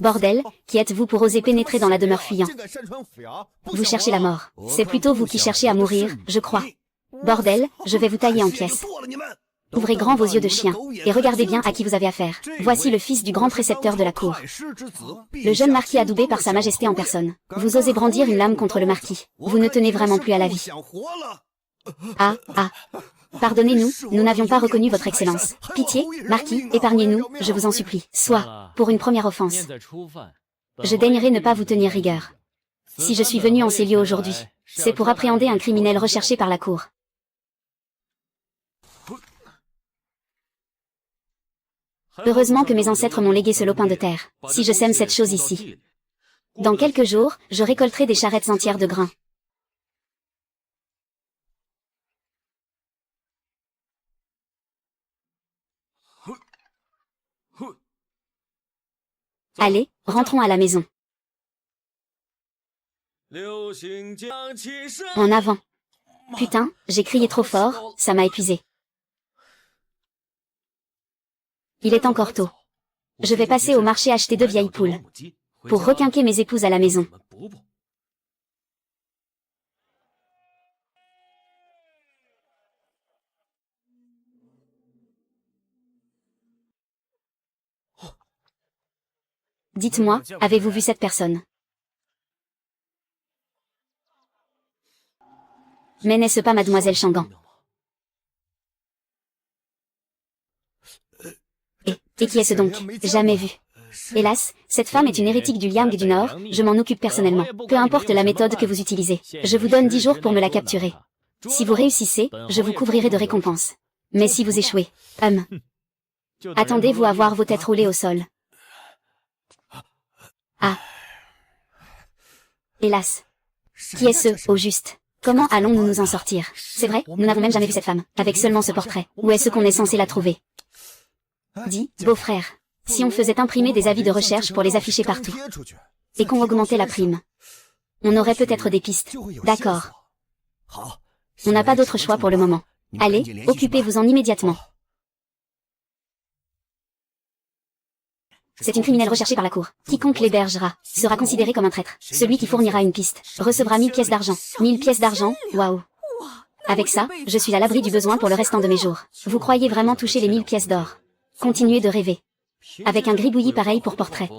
Bordel, qui êtes-vous pour oser pénétrer dans la demeure fuyant? Vous cherchez la mort. C'est plutôt vous qui cherchez à mourir, je crois. Bordel, je vais vous tailler en pièces. Ouvrez grand vos yeux de chien, et regardez bien à qui vous avez affaire. Voici le fils du grand précepteur de la cour. Le jeune marquis adoubé par sa majesté en personne. Vous osez brandir une lame contre le marquis. Vous ne tenez vraiment plus à la vie. Ah, ah. Pardonnez-nous, nous n'avions pas reconnu votre excellence. Pitié, marquis, épargnez-nous, je vous en supplie. Soit, pour une première offense. Je daignerai ne pas vous tenir rigueur. Si je suis venu en ces lieux aujourd'hui, c'est pour appréhender un criminel recherché par la cour. Heureusement que mes ancêtres m'ont légué ce lopin de terre, si je sème cette chose ici. Dans quelques jours, je récolterai des charrettes entières de grains. Allez, rentrons à la maison. En avant. Putain, j'ai crié trop fort, ça m'a épuisé. Il est encore tôt. Je vais passer au marché acheter 2 vieilles poules. Pour requinquer mes épouses à la maison. Dites-moi, avez-vous vu cette personne? Mais n'est-ce pas mademoiselle Shangan? Et qui est-ce donc? Jamais vu. Hélas, cette femme est une hérétique du Liang du Nord, je m'en occupe personnellement. Peu importe la méthode que vous utilisez. Je vous donne 10 jours pour me la capturer. Si vous réussissez, je vous couvrirai de récompenses. Mais si vous échouez, attendez-vous à voir vos têtes rouler au sol. Ah. Hélas. Qui est ce, au juste? Comment allons-nous nous en sortir? C'est vrai, nous n'avons même jamais vu cette femme, avec seulement ce portrait. Où est-ce qu'on est censé la trouver? Dis, beau-frère, si on faisait imprimer des avis de recherche pour les afficher partout, et qu'on augmentait la prime, on aurait peut-être des pistes. D'accord. On n'a pas d'autre choix pour le moment. Allez, occupez-vous-en immédiatement. C'est une criminelle recherchée par la cour. Quiconque l'hébergera sera considéré comme un traître. Celui qui fournira une piste recevra 1000 pièces d'argent. 1000 pièces d'argent, waouh. Avec ça, je suis à l'abri du besoin pour le restant de mes jours. Vous croyez vraiment toucher les 1000 pièces d'or? Continuez de rêver. Avec un gribouillis pareil pour portrait.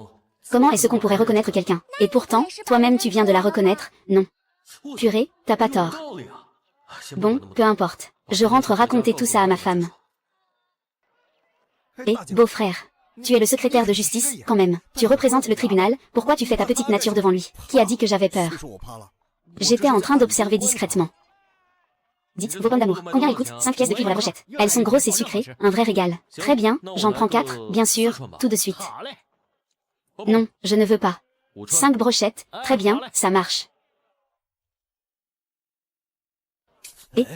Comment est-ce qu'on pourrait reconnaître quelqu'un? Et pourtant, toi-même tu viens de la reconnaître, non? Purée, t'as pas tort. Bon, peu importe. Je rentre raconter tout ça à ma femme. Beau-frère. Tu es le secrétaire de justice, quand même. Tu représentes le tribunal, pourquoi tu fais ta petite nature devant lui? Qui a dit que j'avais peur? J'étais en train d'observer discrètement. Dites, vos pommes d'amour, combien elles coûtent? 5 pièces de cuivre la brochette. Elles sont grosses et sucrées, un vrai régal. Très bien, j'en prends 4, bien sûr, tout de suite. Non, je ne veux pas. 5 brochettes, très bien, ça marche.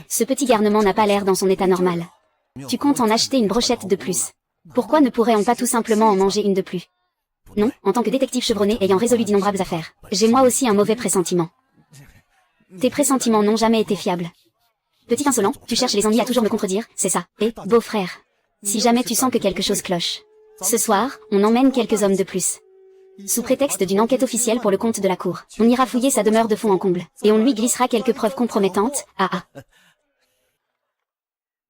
Ce petit garnement n'a pas l'air dans son état normal. Tu comptes en acheter une brochette de plus. Pourquoi ne pourrait-on pas tout simplement en manger une de plus? Non, en tant que détective chevronné ayant résolu d'innombrables affaires, j'ai moi aussi un mauvais pressentiment. Tes pressentiments n'ont jamais été fiables. Petit insolent, tu cherches les ennuis à toujours me contredire, c'est ça. Beau-frère, si jamais tu sens que quelque chose cloche, ce soir, on emmène quelques hommes de plus. Sous prétexte d'une enquête officielle pour le compte de la cour, on ira fouiller sa demeure de fond en comble, et on lui glissera quelques preuves compromettantes,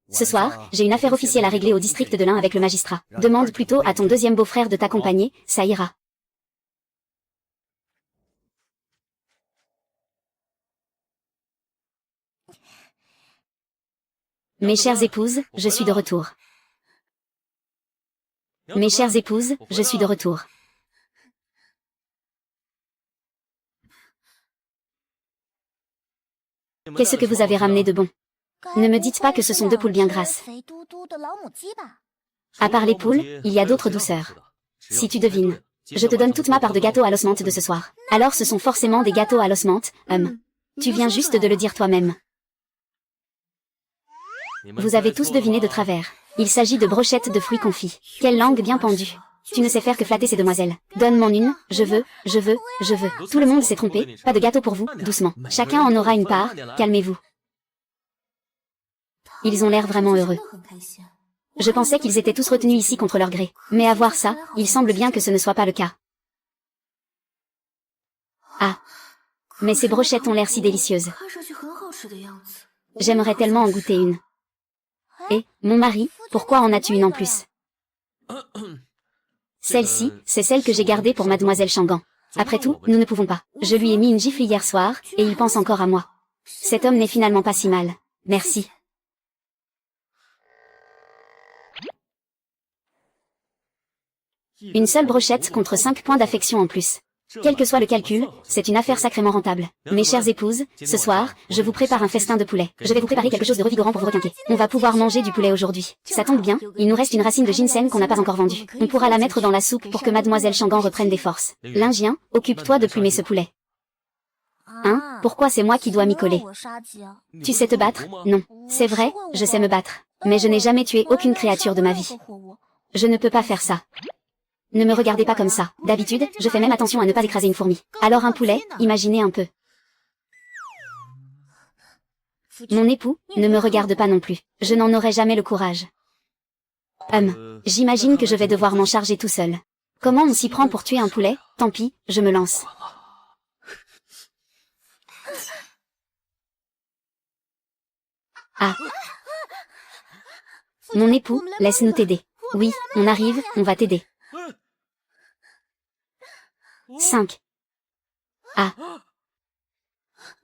Ce soir, j'ai une affaire officielle à régler au district de l'Ain avec le magistrat. Demande plutôt à ton deuxième beau-frère de t'accompagner, ça ira. Mes chères épouses, je suis de retour. Mes chères épouses, je suis de retour. Qu'est-ce que vous avez ramené de bon? Ne me dites pas que ce sont 2 poules bien grasses. À part les poules, il y a d'autres douceurs. Si tu devines, je te donne toute ma part de gâteau à l'osmante de ce soir. Alors ce sont forcément des gâteaux à l'osmante, Tu viens juste de le dire toi-même. Vous avez tous deviné de travers. Il s'agit de brochettes de fruits confits. Quelle langue bien pendue. Tu ne sais faire que flatter ces demoiselles. Donne-m'en une, je veux. Tout le monde s'est trompé, pas de gâteau pour vous, doucement. Chacun en aura une part, calmez-vous. Ils ont l'air vraiment heureux. Je pensais qu'ils étaient tous retenus ici contre leur gré. Mais à voir ça, il semble bien que ce ne soit pas le cas. Ah. Mais ces brochettes ont l'air si délicieuses. J'aimerais tellement en goûter une. Et, mon mari, pourquoi en as-tu une en plus? Celle-ci, c'est celle que j'ai gardée pour mademoiselle Changan. Après tout, nous ne pouvons pas. Je lui ai mis une gifle hier soir, et il pense encore à moi. Cet homme n'est finalement pas si mal. Merci. Une seule brochette contre 5 points d'affection en plus. Quel que soit le calcul, c'est une affaire sacrément rentable. Mes chères épouses, ce soir, je vous prépare un festin de poulet. Je vais vous préparer quelque chose de revigorant pour vous requinquer. On va pouvoir manger du poulet aujourd'hui. Ça tombe bien, il nous reste une racine de ginseng qu'on n'a pas encore vendue. On pourra la mettre dans la soupe pour que mademoiselle Changan reprenne des forces. Lingien, occupe-toi de plumer ce poulet. Hein? Pourquoi c'est moi qui dois m'y coller? Tu sais te battre? Non. C'est vrai, je sais me battre. Mais je n'ai jamais tué aucune créature de ma vie. Je ne peux pas faire ça. Ne me regardez pas comme ça. D'habitude, je fais même attention à ne pas écraser une fourmi. Alors un poulet, imaginez un peu. Mon époux, ne me regarde pas non plus. Je n'en aurai jamais le courage. J'imagine que je vais devoir m'en charger tout seul. Comment on s'y prend pour tuer un poulet? Tant pis, je me lance. Ah. Mon époux, laisse-nous t'aider. Oui, on arrive, on va t'aider. 5. Ah.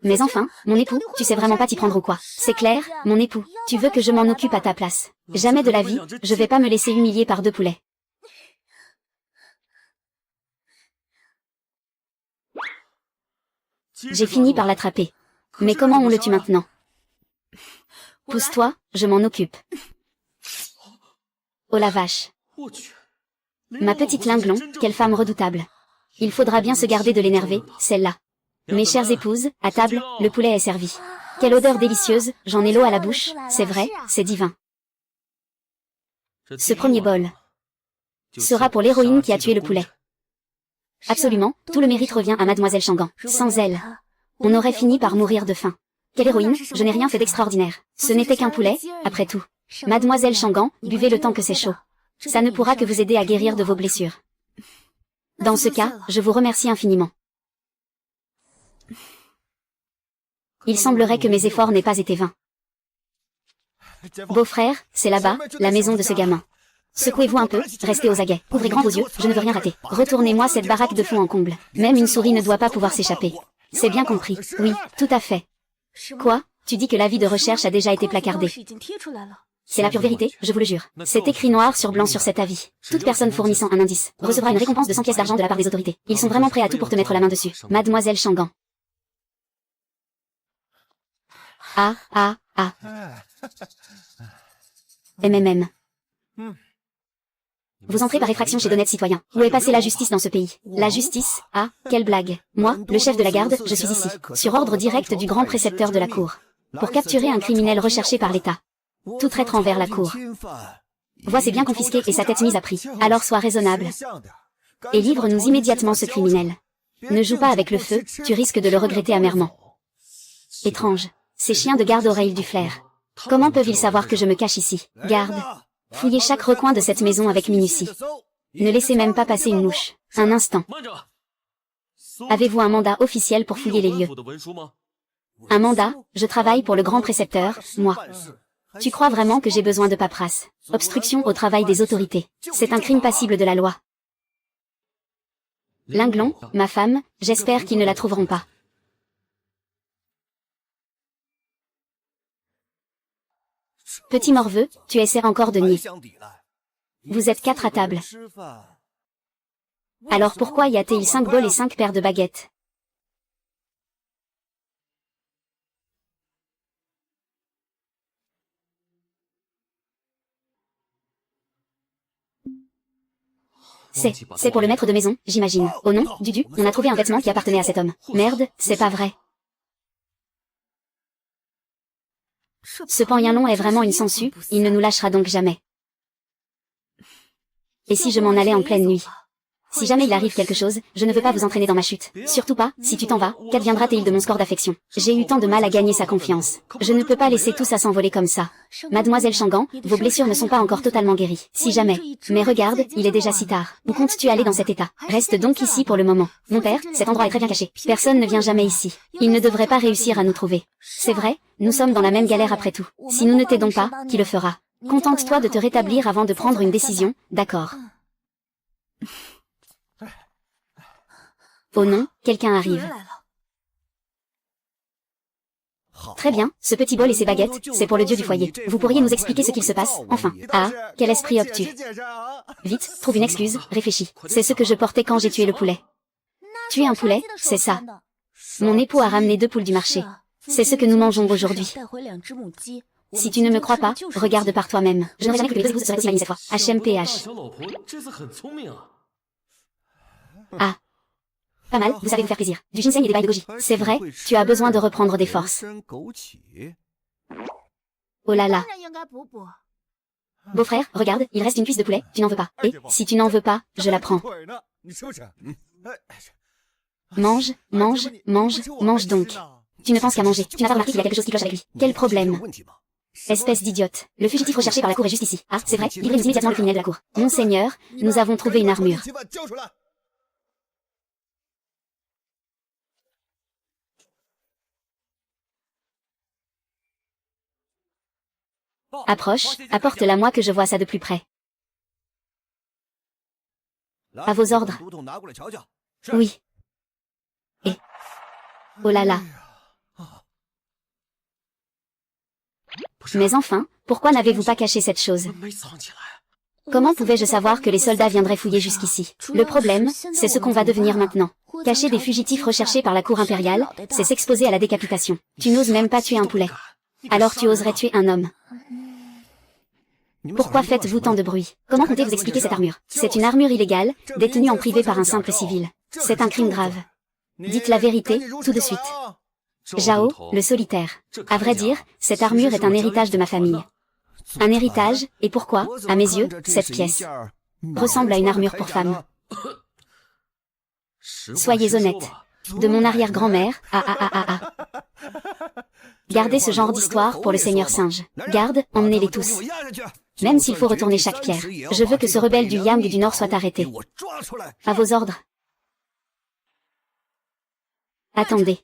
Mais enfin, mon époux, tu sais vraiment pas t'y prendre ou quoi? C'est clair, mon époux, tu veux que je m'en occupe à ta place. Jamais de la vie, je vais pas me laisser humilier par 2 poulets. J'ai fini par l'attraper. Mais comment on le tue maintenant? Pousse-toi, je m'en occupe. Oh la vache. Ma petite Linglon, quelle femme redoutable. Il faudra bien se garder de l'énerver, celle-là. Mes chères épouses, à table, le poulet est servi. Quelle odeur délicieuse, j'en ai l'eau à la bouche, c'est vrai, c'est divin. Ce premier bol sera pour l'héroïne qui a tué le poulet. Absolument, tout le mérite revient à mademoiselle Changan. Sans elle, on aurait fini par mourir de faim. Quelle héroïne, je n'ai rien fait d'extraordinaire. Ce n'était qu'un poulet, après tout. Mademoiselle Changan, buvez le temps que c'est chaud. Ça ne pourra que vous aider à guérir de vos blessures. Dans ce cas, je vous remercie infiniment. Il semblerait que mes efforts n'aient pas été vains. Beau-frère, c'est là-bas, la maison de ce gamin. Secouez-vous un peu, restez aux aguets. Ouvrez grand vos yeux, je ne veux rien rater. Retournez-moi cette baraque de fond en comble. Même une souris ne doit pas pouvoir s'échapper. C'est bien compris. Oui, tout à fait. Quoi? Tu dis que l'avis de recherche a déjà été placardé. C'est la pure vérité, je vous le jure. C'est écrit noir sur blanc sur cet avis. Toute personne fournissant un indice recevra une récompense de 100 pièces d'argent de la part des autorités. Ils sont vraiment prêts à tout pour te mettre la main dessus. Mademoiselle Changan. Ah. MMM. Vous entrez par effraction chez d'honnêtes citoyens. Où est passée la justice dans ce pays? La justice? Ah, quelle blague. Moi, le chef de la garde, je suis ici, sur ordre direct du grand précepteur de la cour, pour capturer un criminel recherché par l'État. Tout traître envers la cour. Voix c'est bien confisqué et sa tête mise à prix. Alors sois raisonnable. Et livre-nous immédiatement ce criminel. Ne joue pas avec le feu, tu risques de le regretter amèrement. Étrange. Ces chiens de garde auraient-ils du flair? Comment peuvent-ils savoir que je me cache ici? Garde. Fouillez chaque recoin de cette maison avec minutie. Ne laissez même pas passer une mouche. Un instant. Avez-vous un mandat officiel pour fouiller les lieux? Un mandat? Je travaille pour le grand précepteur, moi. Tu crois vraiment que j'ai besoin de paperasse? Obstruction au travail des autorités. C'est un crime passible de la loi. Linglon, ma femme, j'espère qu'ils ne la trouveront pas. Petit morveux, tu essaies encore de nier. Vous êtes 4 à table. Alors pourquoi y a-t-il 5 bols et 5 paires de baguettes? C'est pour le maître de maison, j'imagine. Oh non, Dudu, on a trouvé un vêtement qui appartenait à cet homme. Merde, c'est pas vrai. Ce Pan-Yin-Long est vraiment une sangsue, il ne nous lâchera donc jamais. Et si je m'en allais en pleine nuit? Si jamais il arrive quelque chose, je ne veux pas vous entraîner dans ma chute. Surtout pas, si tu t'en vas, qu'adviendra-t-il de mon score d'affection? J'ai eu tant de mal à gagner sa confiance. Je ne peux pas laisser tout ça s'envoler comme ça. Mademoiselle Shangan, vos blessures ne sont pas encore totalement guéries. Si jamais. Mais regarde, il est déjà si tard. Où comptes-tu aller dans cet état? Reste donc ici pour le moment. Mon père, cet endroit est très bien caché. Personne ne vient jamais ici. Il ne devrait pas réussir à nous trouver. C'est vrai, nous sommes dans la même galère après tout. Si nous ne t'aidons pas, qui le fera? Contente-toi de te rétablir avant de prendre une décision, d'accord? Oh non, quelqu'un arrive. Très bien, ce petit bol et ces baguettes, c'est pour le dieu du foyer. Vous pourriez nous expliquer ce qu'il se passe, enfin? Ah, quel esprit obtus. Vite, trouve une excuse, réfléchis. C'est ce que je portais quand j'ai tué le poulet. Tuer un poulet, c'est ça. Mon époux a ramené 2 poules du marché. C'est ce que nous mangeons aujourd'hui. Si tu ne me crois pas, regarde par toi-même. Je n'aurais jamais cru que les 2 épouses seraient aussi malignes cette fois. HMPH. Ah. Pas mal, vous savez vous faire plaisir. Du ginseng et des bails de goji. C'est vrai, tu as besoin de reprendre des forces. Oh là là. Beau-frère, regarde, il reste une cuisse de poulet, tu n'en veux pas. Et, si tu n'en veux pas, je la prends. Mange, mange, mange, mange donc. Tu ne penses qu'à manger, tu n'as pas remarqué qu'il y a quelque chose qui cloche avec lui. Quel problème? Espèce d'idiote. Le fugitif recherché par la cour est juste ici. Ah, c'est vrai, livrez-nous immédiatement le criminel de la cour. Monseigneur, nous avons trouvé une armure. Approche, apporte-la moi que je vois ça de plus près. À vos ordres. Oui. Et... Oh là là. Mais enfin, pourquoi n'avez-vous pas caché cette chose? Comment pouvais-je savoir que les soldats viendraient fouiller jusqu'ici? Le problème, c'est ce qu'on va devenir maintenant. Cacher des fugitifs recherchés par la cour impériale, c'est s'exposer à la décapitation. Tu n'oses même pas tuer un poulet. Alors tu oserais tuer un homme. Pourquoi faites-vous tant de bruit? Comment comptez-vous expliquer cette armure? C'est une armure illégale, détenue en privé par un simple civil. C'est un crime grave. Dites la vérité, tout de suite. Zhao, le solitaire. À vrai dire, cette armure est un héritage de ma famille. Un héritage, et pourquoi, à mes yeux, cette pièce ressemble à une armure pour femme. Soyez honnête. De mon arrière-grand-mère, Gardez ce genre d'histoire pour le Seigneur Singe. Garde, emmenez-les tous. Même s'il faut retourner chaque pierre. Je veux que ce rebelle du Yang du Nord soit arrêté. À vos ordres. Attendez.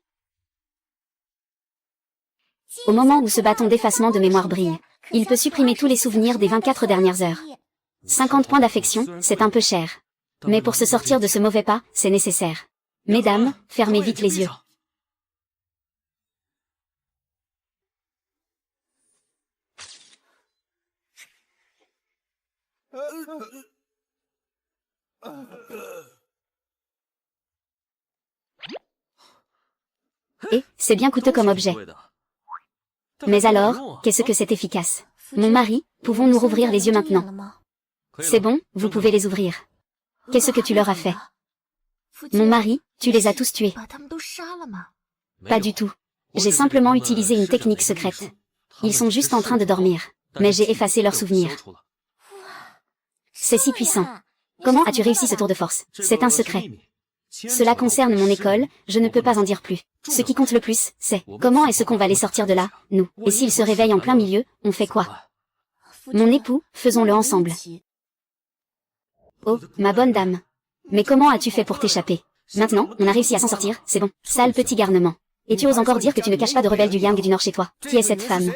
Au moment où ce bâton d'effacement de mémoire brille, il peut supprimer tous les souvenirs des 24 dernières heures. 50 points d'affection, c'est un peu cher. Mais pour se sortir de ce mauvais pas, c'est nécessaire. Mesdames, fermez vite les yeux. Et, c'est bien coûteux comme objet. Mais alors, qu'est-ce que c'est efficace? Mon mari, pouvons-nous rouvrir les yeux maintenant? C'est bon, vous pouvez les ouvrir. Qu'est-ce que tu leur as fait? Mon mari, tu les as tous tués. Pas du tout. J'ai simplement utilisé une technique secrète. Ils sont juste en train de dormir. Mais j'ai effacé leurs souvenirs. C'est si puissant. Comment as-tu réussi ce tour de force? C'est un secret. Cela concerne mon école, je ne peux pas en dire plus. Ce qui compte le plus, c'est comment est-ce qu'on va les sortir de là, nous. Et s'ils se réveillent en plein milieu, on fait quoi? Mon époux, faisons-le ensemble. Oh, ma bonne dame. Mais comment as-tu fait pour t'échapper? Maintenant, on a réussi à s'en sortir, c'est bon. Sale petit garnement. Et tu oses encore dire que tu ne caches pas de rebelle du Yang du Nord chez toi. Qui est cette femme?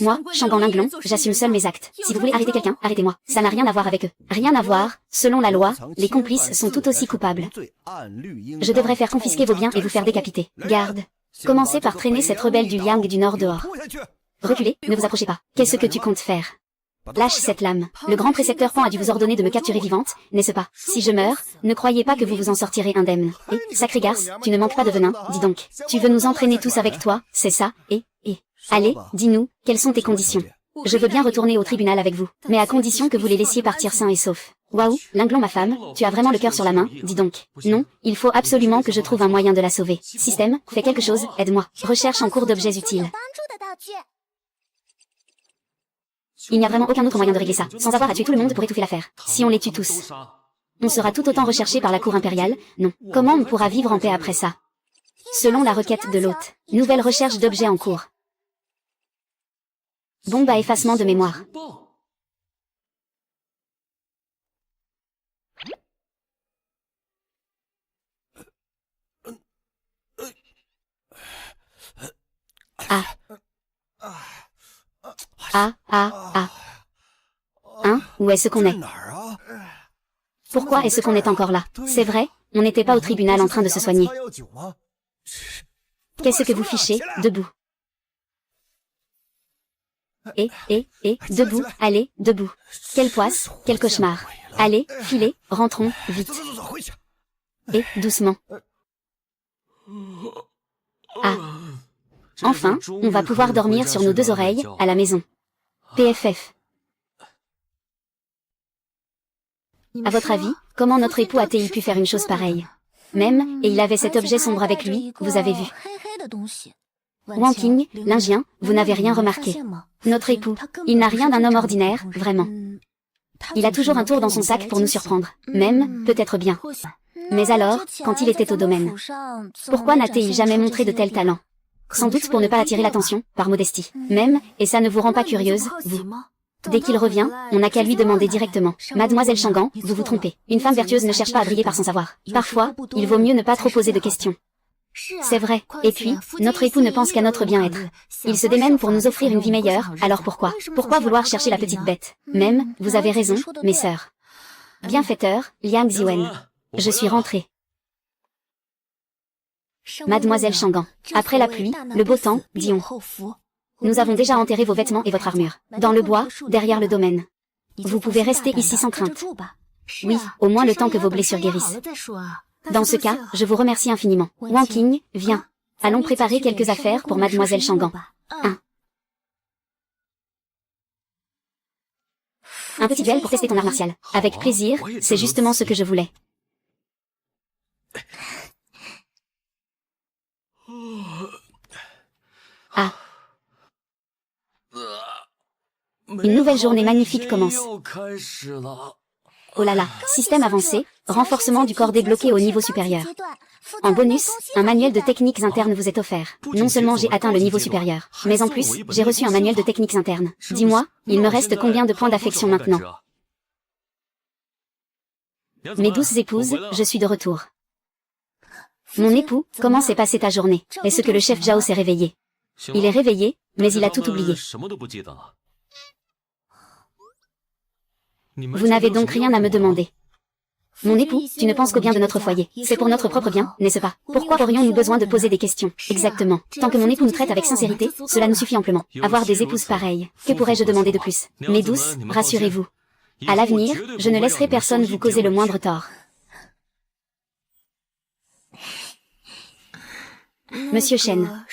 Moi, Shangan Linglong, j'assume seul mes actes. Si vous voulez arrêter quelqu'un, arrêtez-moi. Ça n'a rien à voir avec eux. Rien à voir, selon la loi, les complices sont tout aussi coupables. Je devrais faire confisquer vos biens et vous faire décapiter. Garde. Commencez par traîner cette rebelle du Yang du Nord dehors. Reculez, ne vous approchez pas. Qu'est-ce que tu comptes faire? Lâche cette lame. Le grand précepteur Pan a dû vous ordonner de me capturer vivante, n'est-ce pas? Si je meurs, ne croyez pas que vous vous en sortirez indemne. Et, sacré garce, tu ne manques pas de venin, dis donc. Tu veux nous entraîner tous avec toi, c'est ça, et... Allez, dis-nous, quelles sont tes conditions? Je veux bien retourner au tribunal avec vous, mais à condition que vous les laissiez partir sains et saufs. Waouh, Linglon ma femme, tu as vraiment le cœur sur la main, dis donc. Non, il faut absolument que je trouve un moyen de la sauver. Système, fais quelque chose, aide-moi. Recherche en cours d'objets utiles. Il n'y a vraiment aucun autre moyen de régler ça, sans avoir à tuer tout le monde pour étouffer l'affaire. Si on les tue tous, on sera tout autant recherché par la cour impériale, non. Comment on pourra vivre en paix après ça? Selon la requête de l'hôte. Nouvelle recherche d'objets en cours. Bombe à effacement de mémoire. Ah. Ah, ah, ah. Hein, où est-ce qu'on est? Pourquoi est-ce qu'on est encore là? C'est vrai, on n'était pas au tribunal en train de se soigner. Qu'est-ce que vous fichez? Debout. Debout, allez, debout. Quelle poisse, quel cauchemar. Allez, filez, rentrons, vite. Et, doucement. Ah. Enfin, on va pouvoir dormir sur nos deux oreilles, à la maison. PFF. À votre avis, comment notre époux a-t-il pu faire une chose pareille? Même, et il avait cet objet sombre avec lui, vous avez vu. Wang Qing, l'Indien, vous n'avez rien remarqué. Notre époux, il n'a rien d'un homme ordinaire, vraiment. Il a toujours un tour dans son sac pour nous surprendre, même, peut-être bien. Mais alors, quand il était au domaine, pourquoi n'a-t-il jamais montré de tels talents? Sans doute pour ne pas attirer l'attention, par modestie. Même, et ça ne vous rend pas curieuse, vous. Dès qu'il revient, on n'a qu'à lui demander directement. Mademoiselle Shangan, vous vous trompez. Une femme vertueuse ne cherche pas à briller par son savoir. Parfois, il vaut mieux ne pas trop poser de questions. C'est vrai. Et puis, notre époux ne pense qu'à notre bien-être. Il se démène pour nous offrir une vie meilleure, alors pourquoi? Pourquoi vouloir chercher la petite bête? Même, vous avez raison, mes sœurs. Bienfaiteur, Liang Ziwen. Je suis rentrée. Mademoiselle Shangan. Après la pluie, le beau temps, dit-on. Nous avons déjà enterré vos vêtements et votre armure. Dans le bois, derrière le domaine. Vous pouvez rester ici sans crainte. Oui, au moins le temps que vos blessures guérissent. Dans ce cas, je vous remercie infiniment. Wang Qing, viens. Allons préparer quelques affaires pour Mademoiselle Shangan. Un petit duel pour tester ton art martial. Avec plaisir, c'est justement ce que je voulais. Ah. Une nouvelle journée magnifique commence. Oh là là, système avancé, renforcement du corps débloqué au niveau supérieur. En bonus, un manuel de techniques internes vous est offert. Non seulement j'ai atteint le niveau supérieur, mais en plus, j'ai reçu un manuel de techniques internes. Dis-moi, il me reste combien de points d'affection maintenant? Mes douces épouses, je suis de retour. Mon époux, comment s'est passée ta journée? Est-ce que le chef Zhao s'est réveillé? Il est réveillé, mais il a tout oublié. Vous n'avez donc rien à me demander. Mon époux, tu ne penses qu'au bien de notre foyer. C'est pour notre propre bien, n'est-ce pas? Pourquoi aurions-nous besoin de poser des questions? Exactement. Tant que mon époux nous traite avec sincérité, cela nous suffit amplement. Avoir des épouses pareilles, que pourrais-je demander de plus? Mes douces, rassurez-vous. À l'avenir, je ne laisserai personne vous causer le moindre tort. Monsieur Shen.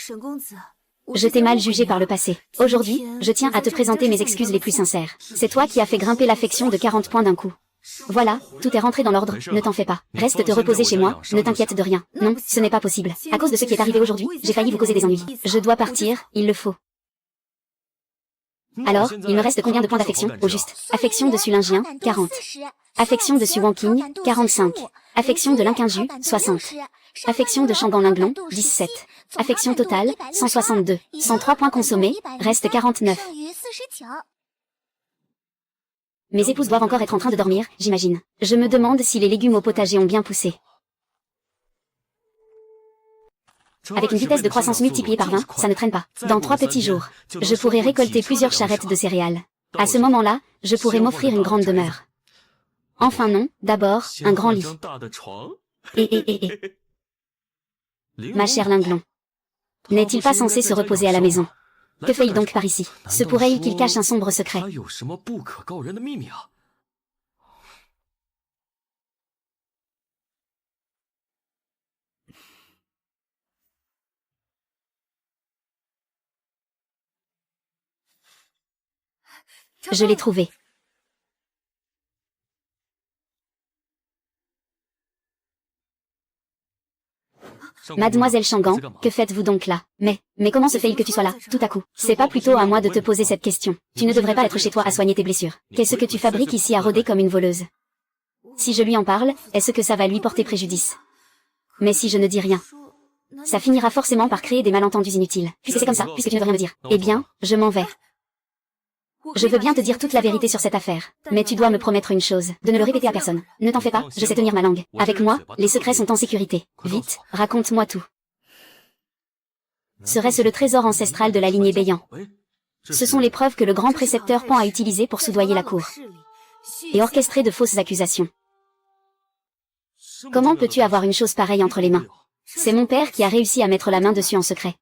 Je t'ai mal jugé par le passé. Aujourd'hui, je tiens à te présenter mes excuses les plus sincères. C'est toi qui as fait grimper l'affection de 40 points d'un coup. Voilà, tout est rentré dans l'ordre, ne t'en fais pas. Reste te reposer chez moi, ne t'inquiète de rien. Non, ce n'est pas possible. À cause de ce qui est arrivé aujourd'hui, j'ai failli vous causer des ennuis. Je dois partir, il le faut. Alors, il me reste combien de points d'affection, au juste? Affection de Sulingien, 40. Affection de Wang Qing, 45. Affection de Linqinju, 60. Affection de Shangan Linglong, 17. Affection totale, 162. 103 points consommés, reste 49. Mes épouses doivent encore être en train de dormir, j'imagine. Je me demande si les légumes au potager ont bien poussé. Avec une vitesse de croissance multipliée par 20, ça ne traîne pas. Dans 3 petits jours, je pourrai récolter plusieurs charrettes de céréales. À ce moment-là, je pourrai m'offrir une grande demeure. Enfin non, d'abord, un grand lit. Ma chère Linglong. N'est-il pas censé se reposer à la maison? Que fait-il donc par ici? Se pourrait-il qu'il cache un sombre secret? Je l'ai trouvé. Mademoiselle Shangan, que faites-vous donc là? Mais comment se fait-il que tu sois là, tout à coup? C'est pas plutôt à moi de te poser cette question. Tu ne devrais pas être chez toi à soigner tes blessures. Qu'est-ce que tu fabriques ici à rôder comme une voleuse? Si je lui en parle, est-ce que ça va lui porter préjudice? Mais si je ne dis rien, ça finira forcément par créer des malentendus inutiles. Puisque c'est comme ça, puisque tu ne veux rien me dire. Eh bien, je m'en vais. Je veux bien te dire toute la vérité sur cette affaire, mais tu dois me promettre une chose, de ne le répéter à personne. Ne t'en fais pas, je sais tenir ma langue. Avec moi, les secrets sont en sécurité. Vite, raconte-moi tout. Serait-ce le trésor ancestral de la lignée Beiyan? Ce sont les preuves que le grand précepteur Pan a utilisées pour soudoyer la cour et orchestrer de fausses accusations. Comment peux-tu avoir une chose pareille entre les mains? C'est mon père qui a réussi à mettre la main dessus en secret.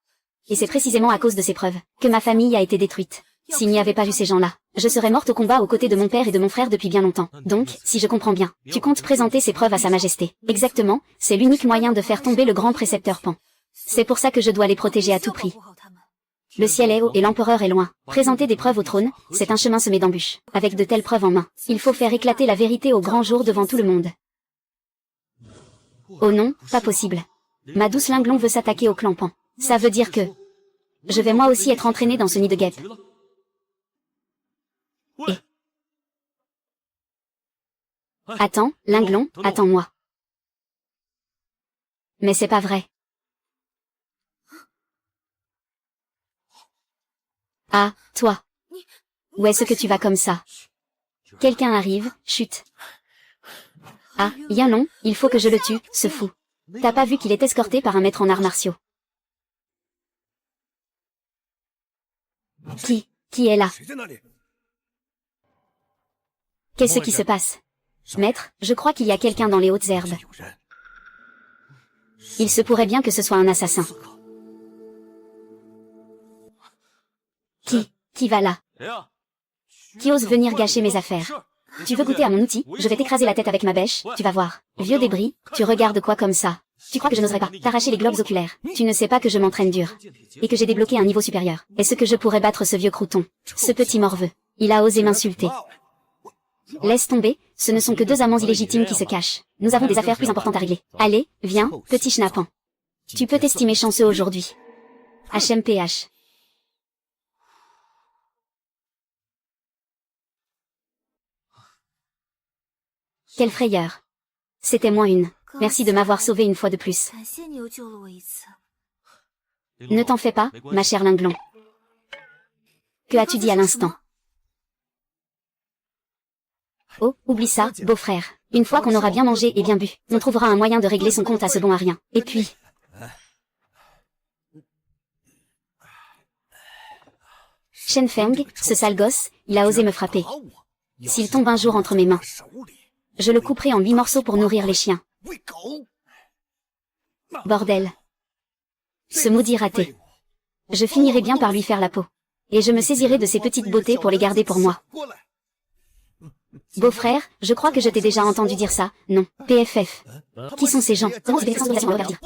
Et c'est précisément à cause de ces preuves que ma famille a été détruite. S'il n'y avait pas eu ces gens-là, je serais morte au combat aux côtés de mon père et de mon frère depuis bien longtemps. Donc, si je comprends bien, tu comptes présenter ces preuves à Sa Majesté. Exactement, c'est l'unique moyen de faire tomber le grand précepteur Pan. C'est pour ça que je dois les protéger à tout prix. Le ciel est haut et l'empereur est loin. Présenter des preuves au trône, c'est un chemin semé d'embûches. Avec de telles preuves en main, il faut faire éclater la vérité au grand jour devant tout le monde. Oh non, pas possible. Ma douce Linglong veut s'attaquer au clan Pan. Ça veut dire que je vais moi aussi être entraînée dans ce nid de guêpes. Et... Attends, Linglong, attends-moi. Mais c'est pas vrai. Ah, toi. Où est-ce que tu vas comme ça? Quelqu'un arrive, chut. Ah, Yanlong, il faut que je le tue, ce fou. T'as pas vu qu'il est escorté par un maître en arts martiaux? Qui est là? Qu'est-ce qui se passe? Maître, je crois qu'il y a quelqu'un dans les hautes herbes. Il se pourrait bien que ce soit un assassin. Qui va là? Qui ose venir gâcher mes affaires? Tu veux goûter à mon outil? Je vais t'écraser la tête avec ma bêche, tu vas voir. Vieux débris, tu regardes quoi comme ça? Tu crois que je n'oserais pas t'arracher les globes oculaires? Tu ne sais pas que je m'entraîne dur. Et que j'ai débloqué un niveau supérieur. Est-ce que je pourrais battre ce vieux crouton? Ce petit morveux. Il a osé m'insulter. Laisse tomber, ce ne sont que deux amants illégitimes qui se cachent. Nous avons des affaires plus importantes à régler. Allez, viens, petit schnappant. Tu peux t'estimer chanceux aujourd'hui. HMPH. Quelle frayeur. C'était moins une. Merci de m'avoir sauvé une fois de plus. Ne t'en fais pas, ma chère Linglong. Que as-tu dit à l'instant? Oh, oublie ça, beau-frère. Une fois qu'on aura bien mangé et bien bu, on trouvera un moyen de régler son compte à ce bon à rien. Et puis... Shen Feng, ce sale gosse, il a osé me frapper. S'il tombe un jour entre mes mains, je le couperai en 8 morceaux pour nourrir les chiens. Bordel. Ce maudit raté. Je finirai bien par lui faire la peau. Et je me saisirai de ses petites beautés pour les garder pour moi. Beau-frère, je crois que je t'ai déjà entendu dire ça, non? PFF. Qui sont ces gens?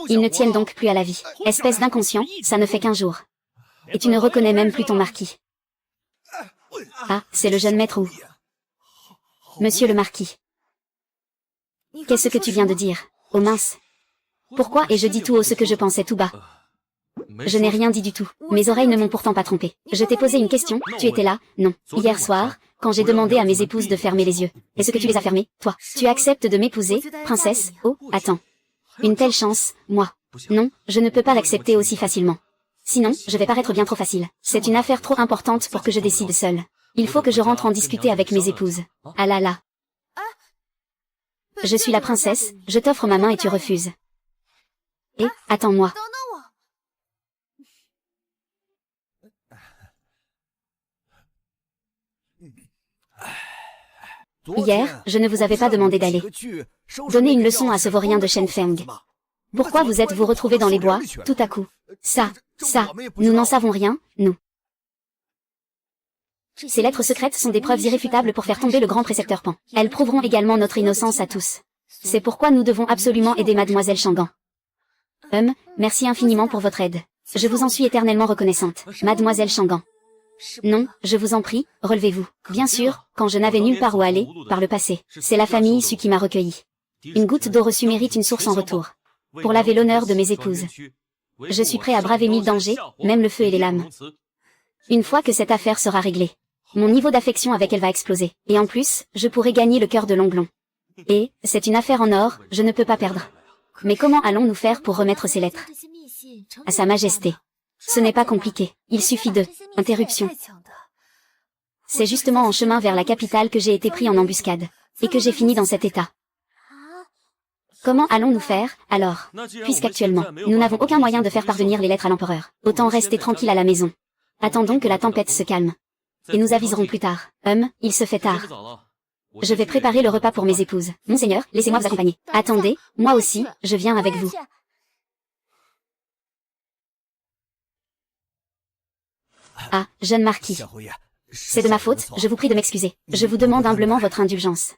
Ils ne tiennent donc plus à la vie. Espèce d'inconscient, ça ne fait qu'1 jour. Et tu ne reconnais même plus ton marquis. Ah, c'est le jeune maître ou... Monsieur le marquis. Qu'est-ce que tu viens de dire? Oh mince. Pourquoi ai-je dit tout haut ce que je pensais tout bas? Je n'ai rien dit du tout. Mes oreilles ne m'ont pourtant pas trompé. Je t'ai posé une question, tu étais là? Non. Hier soir, quand j'ai demandé à mes épouses de fermer les yeux. Est-ce que tu les as fermés, toi? Tu acceptes de m'épouser, princesse? Oh, attends. Une telle chance, moi. Non, je ne peux pas l'accepter aussi facilement. Sinon, je vais paraître bien trop facile. C'est une affaire trop importante pour que je décide seule. Il faut que je rentre en discuter avec mes épouses. Ah là là. Je suis la princesse, je t'offre ma main et tu refuses. Et, attends-moi. Hier, je ne vous avais pas demandé d'aller donner une leçon à ce vaurien de Shen Feng. Pourquoi vous êtes-vous retrouvés dans les bois, tout à coup? Ça, nous n'en savons rien, nous. Ces lettres secrètes sont des preuves irréfutables pour faire tomber le grand précepteur Pan. Elles prouveront également notre innocence à tous. C'est pourquoi nous devons absolument aider Mademoiselle Shangan. Merci infiniment pour votre aide. Je vous en suis éternellement reconnaissante, Mademoiselle Shangan. Non, je vous en prie, relevez-vous. Bien sûr, quand je n'avais nulle part où aller, par le passé, c'est la famille issue qui m'a recueilli. Une goutte d'eau reçue mérite une source en retour. Pour laver l'honneur de mes épouses. Je suis prêt à braver 1000 dangers, même le feu et les lames. Une fois que cette affaire sera réglée, mon niveau d'affection avec elle va exploser. Et en plus, je pourrai gagner le cœur de Longlon. Et, c'est une affaire en or, je ne peux pas perdre. Mais comment allons-nous faire pour remettre ces lettres à Sa Majesté? Ce n'est pas compliqué, il suffit de... Interruption. C'est justement en chemin vers la capitale que j'ai été pris en embuscade, et que j'ai fini dans cet état. Comment allons-nous faire, alors? Puisqu'actuellement, nous n'avons aucun moyen de faire parvenir les lettres à l'empereur, autant rester tranquille à la maison. Attendons que la tempête se calme. Et nous aviserons plus tard. Il se fait tard. Je vais préparer le repas pour mes épouses. Monseigneur, laissez-moi vous accompagner. Attendez, moi aussi, je viens avec vous. Ah, jeune marquis. C'est de ma faute, je vous prie de m'excuser. Je vous demande humblement votre indulgence.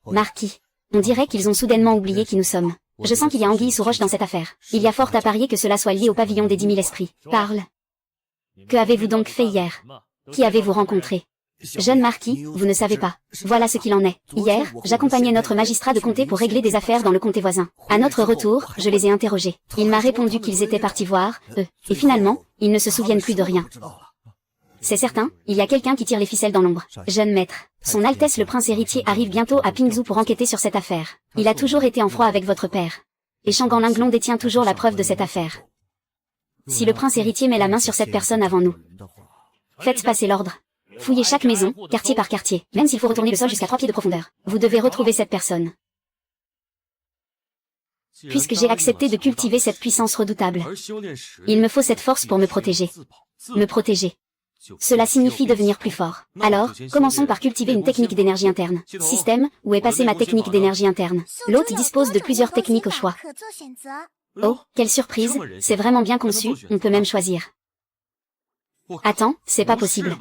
Marquis. On dirait qu'ils ont soudainement oublié qui nous sommes. Je sens qu'il y a anguille sous roche dans cette affaire. Il y a fort à parier que cela soit lié au pavillon des 10 000 esprits. Parle. Que avez-vous donc fait hier? Qui avez-vous rencontré? Jeune marquis, vous ne savez pas. Voilà ce qu'il en est. Hier, j'accompagnais notre magistrat de comté pour régler des affaires dans le comté voisin. À notre retour, je les ai interrogés. Il m'a répondu qu'ils étaient partis voir, eux. Et finalement, ils ne se souviennent plus de rien. C'est certain, il y a quelqu'un qui tire les ficelles dans l'ombre. Jeune maître, Son Altesse le Prince héritier arrive bientôt à Pingzhou pour enquêter sur cette affaire. Il a toujours été en froid avec votre père. Et Shangan Linglong détient toujours la preuve de cette affaire. Si le Prince héritier met la main sur cette personne avant nous, faites passer l'ordre. Fouillez chaque maison, quartier par quartier, même s'il faut retourner le sol jusqu'à 3 pieds de profondeur. Vous devez retrouver cette personne. Puisque j'ai accepté de cultiver cette puissance redoutable, il me faut cette force pour me protéger. Me protéger. Cela signifie devenir plus fort. Alors, commençons par cultiver une technique d'énergie interne. Système, où est passée ma technique d'énergie interne? L'hôte dispose de plusieurs techniques au choix. Oh, quelle surprise, c'est vraiment bien conçu, on peut même choisir. Attends, c'est pas possible.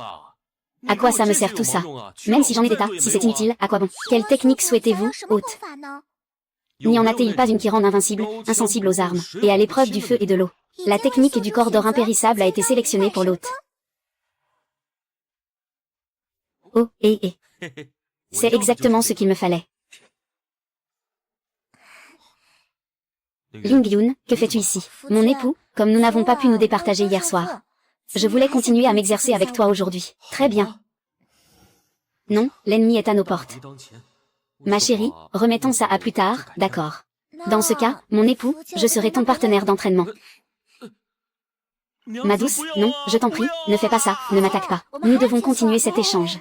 À quoi ça me sert tout ça? Même si j'en ai d'état, si c'est inutile, à quoi bon? Quelle technique souhaitez-vous, hôte? N'y en a-t-il pas une qui rende invincible, insensible aux armes, et à l'épreuve du feu et de l'eau? La technique du corps d'or impérissable a été sélectionnée pour l'hôte. Oh, c'est exactement ce qu'il me fallait. Ling Yun, que fais-tu ici? Mon époux, comme nous n'avons pas pu nous départager hier soir. Je voulais continuer à m'exercer avec toi aujourd'hui. Très bien. Non, l'ennemi est à nos portes. Ma chérie, remettons ça à plus tard, d'accord. Dans ce cas, mon époux, je serai ton partenaire d'entraînement. Ma douce, non, je t'en prie, ne fais pas ça, ne m'attaque pas. Nous devons continuer cet échange.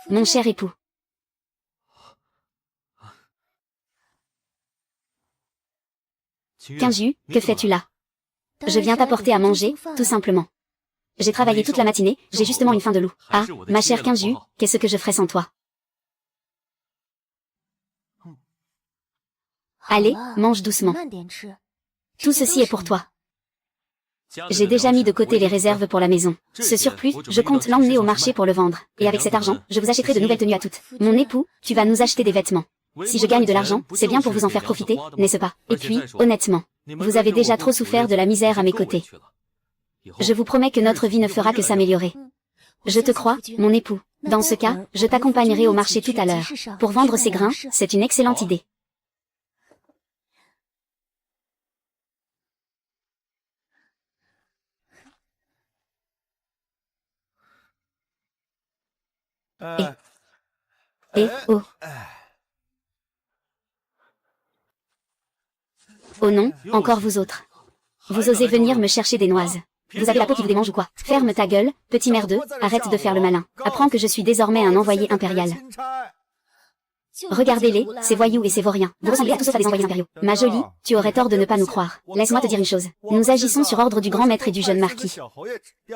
Mon cher époux. Qingju, que fais-tu là? Je viens t'apporter à manger, tout simplement. J'ai travaillé toute la matinée, j'ai justement une faim de loup. Ah, ma chère Qingju, qu'est-ce que je ferais sans toi? Allez, mange doucement. Tout ceci est pour toi. J'ai déjà mis de côté les réserves pour la maison. Ce surplus, je compte l'emmener au marché pour le vendre. Et avec cet argent, je vous achèterai de nouvelles tenues à toutes. Mon époux, tu vas nous acheter des vêtements. Si je gagne de l'argent, c'est bien pour vous en faire profiter, n'est-ce pas? Et puis, honnêtement, vous avez déjà trop souffert de la misère à mes côtés. Je vous promets que notre vie ne fera que s'améliorer. Je te crois, mon époux. Dans ce cas, je t'accompagnerai au marché tout à l'heure. Pour vendre ces grains, c'est une excellente idée. Oh. Oh non, encore vous autres. Vous osez venir me chercher des noises. Vous avez la peau qui vous démange ou quoi? Ferme ta gueule, petit merdeux, arrête de faire le malin. Apprends que je suis désormais un envoyé impérial. Regardez-les, ces voyous et ces vauriens. Vous ressemblez à tous sauf à des envoyés impériaux. Ma jolie, tu aurais tort de ne pas nous croire. Laisse-moi te dire une chose. Nous agissons sur ordre du grand maître et du jeune marquis.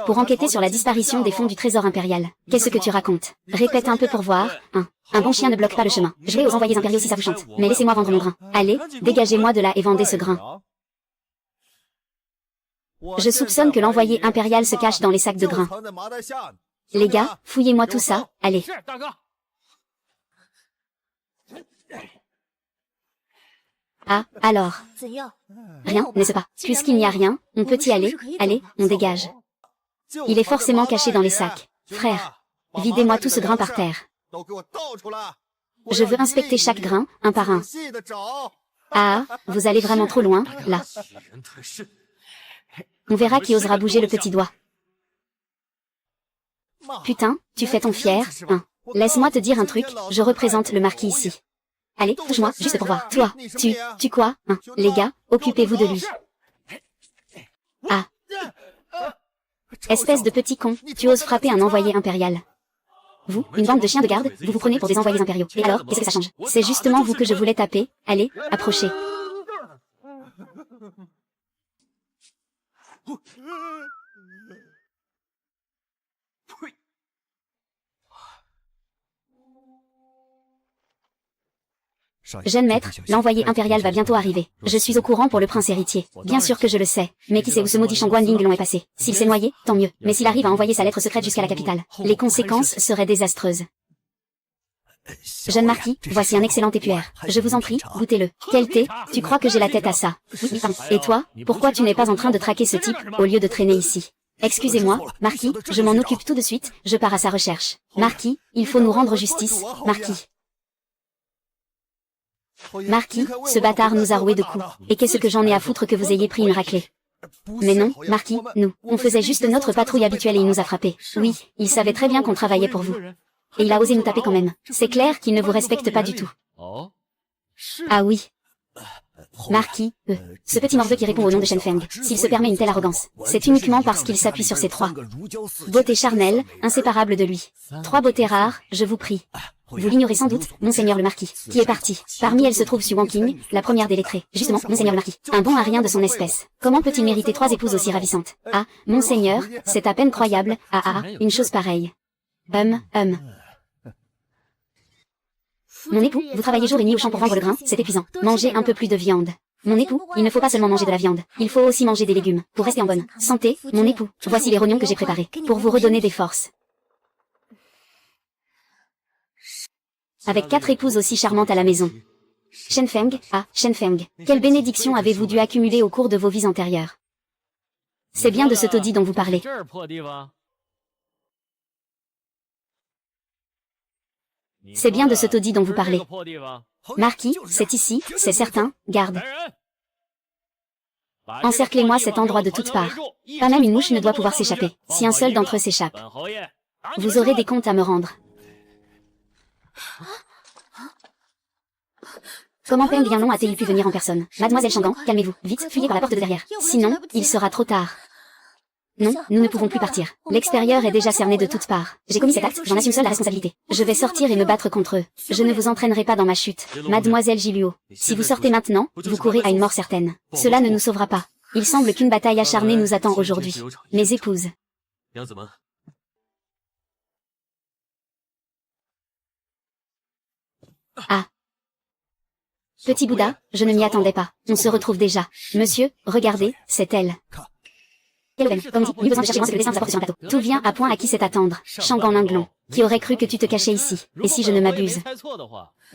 Pour enquêter sur la disparition des fonds du trésor impérial. Qu'est-ce que tu racontes? Répète un peu pour voir. Un bon chien ne bloque pas le chemin. Je vais aux envoyés impériaux si ça vous chante. Mais laissez-moi vendre mon grain. Allez, dégagez-moi de là et vendez ce grain. Je soupçonne que l'envoyé impérial se cache dans les sacs de grains. Les gars, fouillez-moi tout ça, allez. Ah, alors. Rien, n'est-ce pas? Puisqu'il n'y a rien, on peut y aller. Allez, on dégage. Il est forcément caché dans les sacs. Frère, videz-moi tout ce grain par terre. Je veux inspecter chaque grain, un par un. Ah, vous allez vraiment trop loin, là. On verra qui osera bouger le petit doigt. Putain, tu fais ton fier, hein. Laisse-moi te dire un truc, je représente le marquis ici. Allez, touche-moi, juste pour voir. Toi, tu quoi, hein? Les gars, occupez-vous de lui. Ah. Espèce de petit con, tu oses frapper un envoyé impérial. Vous, une bande de chiens de garde, vous vous prenez pour des envoyés impériaux. Et alors, qu'est-ce que ça change? C'est justement vous que je voulais taper. Allez, approchez. Jeune maître, l'envoyé impérial va bientôt arriver. Je suis au courant pour le prince héritier. Bien sûr que je le sais. Mais qui sait où ce maudit Shangguan Ling Long est passé? S'il s'est noyé, tant mieux. Mais s'il arrive à envoyer sa lettre secrète jusqu'à la capitale, les conséquences seraient désastreuses. Jeune marquis, voici un excellent épuaire. Je vous en prie, goûtez-le. Quel thé? Tu crois que j'ai la tête à ça? Oui, pardon. Et toi, pourquoi tu n'es pas en train de traquer ce type, au lieu de traîner ici? Excusez-moi, marquis, je m'en occupe tout de suite, je pars à sa recherche. Marquis, il faut nous rendre justice, marquis. Marquis, ce bâtard nous a roué de coups. Et qu'est-ce que j'en ai à foutre que vous ayez pris une raclée? Mais non, marquis, on faisait juste notre patrouille habituelle et il nous a frappés. Oui, il savait très bien qu'on travaillait pour vous. Et il a osé nous taper quand même. C'est clair qu'il ne vous respecte pas du tout. Ah oui. Marquis, ce petit morveux qui répond au nom de Shen Feng, s'il se permet une telle arrogance, c'est uniquement parce qu'il s'appuie sur ces trois beautés charnelles, inséparables de lui. Trois beautés rares, je vous prie. Vous l'ignorez sans doute, monseigneur le marquis, qui est parti. Parmi elles se trouve Su Wangqing, la première des lettrées. Justement, monseigneur le marquis, un bon à rien de son espèce. Comment peut-il mériter trois épouses aussi ravissantes? Ah, monseigneur, c'est à peine croyable, une chose pareille. Mon époux, vous travaillez jour et nuit au champ pour vendre le grain, c'est épuisant. Mangez un peu plus de viande. Mon époux, il ne faut pas seulement manger de la viande, il faut aussi manger des légumes, pour rester en bonne santé. Mon époux, voici les rognons que j'ai préparés, pour vous redonner des forces. Avec 4 épouses aussi charmantes à la maison. Shen Feng, Shen Feng, quelle bénédiction avez-vous dû accumuler au cours de vos vies antérieures? C'est bien de ce taudis dont vous parlez. C'est bien de ce taudis dont vous parlez. Marquis, c'est ici, c'est certain, garde. Encerclez-moi cet endroit de toutes parts. Pas même une mouche ne doit pouvoir s'échapper. Si un seul d'entre eux s'échappe, vous aurez des comptes à me rendre. Comment Peng Yanlong a-t-il pu venir en personne? Mademoiselle Shangguan, calmez-vous, vite, fuyez par la porte de derrière. Sinon, il sera trop tard. Non, nous ne pouvons plus partir. L'extérieur est déjà cerné de toutes parts. J'ai commis cet acte, j'en assume seule la responsabilité. Je vais sortir et me battre contre eux. Je ne vous entraînerai pas dans ma chute. Mademoiselle Jiluo, si vous sortez maintenant, vous courez à une mort certaine. Cela ne nous sauvera pas. Il semble qu'une bataille acharnée nous attend aujourd'hui. Mes épouses. Ah. Petit Bouddha, je ne m'y attendais pas. On se retrouve déjà. Monsieur, regardez, c'est elle. Quelle aubaine. Comme dit, nul besoin de chercher loin, c'est le destin vous apporte sur un plateau. Tout vient à point à qui sait attendre. Shangguan Linglong. Qui aurait cru que tu te cachais ici? Et si je ne m'abuse?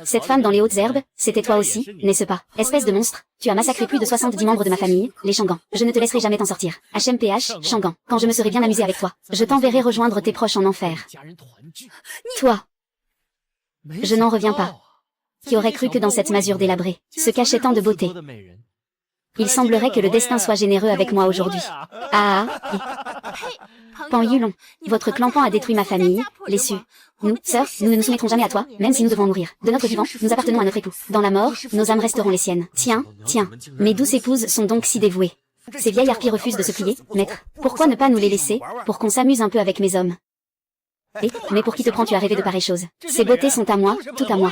Cette femme dans les hautes herbes, c'était toi aussi, n'est-ce pas? Espèce de monstre, tu as massacré plus de 70 membres de ma famille, les Shangguan. Je ne te laisserai jamais t'en sortir. HMPH, Shangguan. Quand je me serai bien amusé avec toi, je t'enverrai rejoindre tes proches en enfer. Toi. Je n'en reviens pas. Qui aurait cru que dans cette masure délabrée, se cachait tant de beauté? Il semblerait que le destin soit généreux avec moi aujourd'hui. Pan Yulong, votre clan a détruit ma famille, les Su. Nous, sœurs, nous ne nous soumettrons jamais à toi, même si nous devons mourir. De notre vivant, nous appartenons à notre époux. Dans la mort, nos âmes resteront les siennes. Tiens, mes douces épouses sont donc si dévouées. Ces vieilles harpies refusent de se plier, maître. Pourquoi ne pas nous les laisser, pour qu'on s'amuse un peu avec mes hommes? Mais pour qui te prends, tu as rêvé de pareilles choses? Ces beautés sont à moi, tout à moi.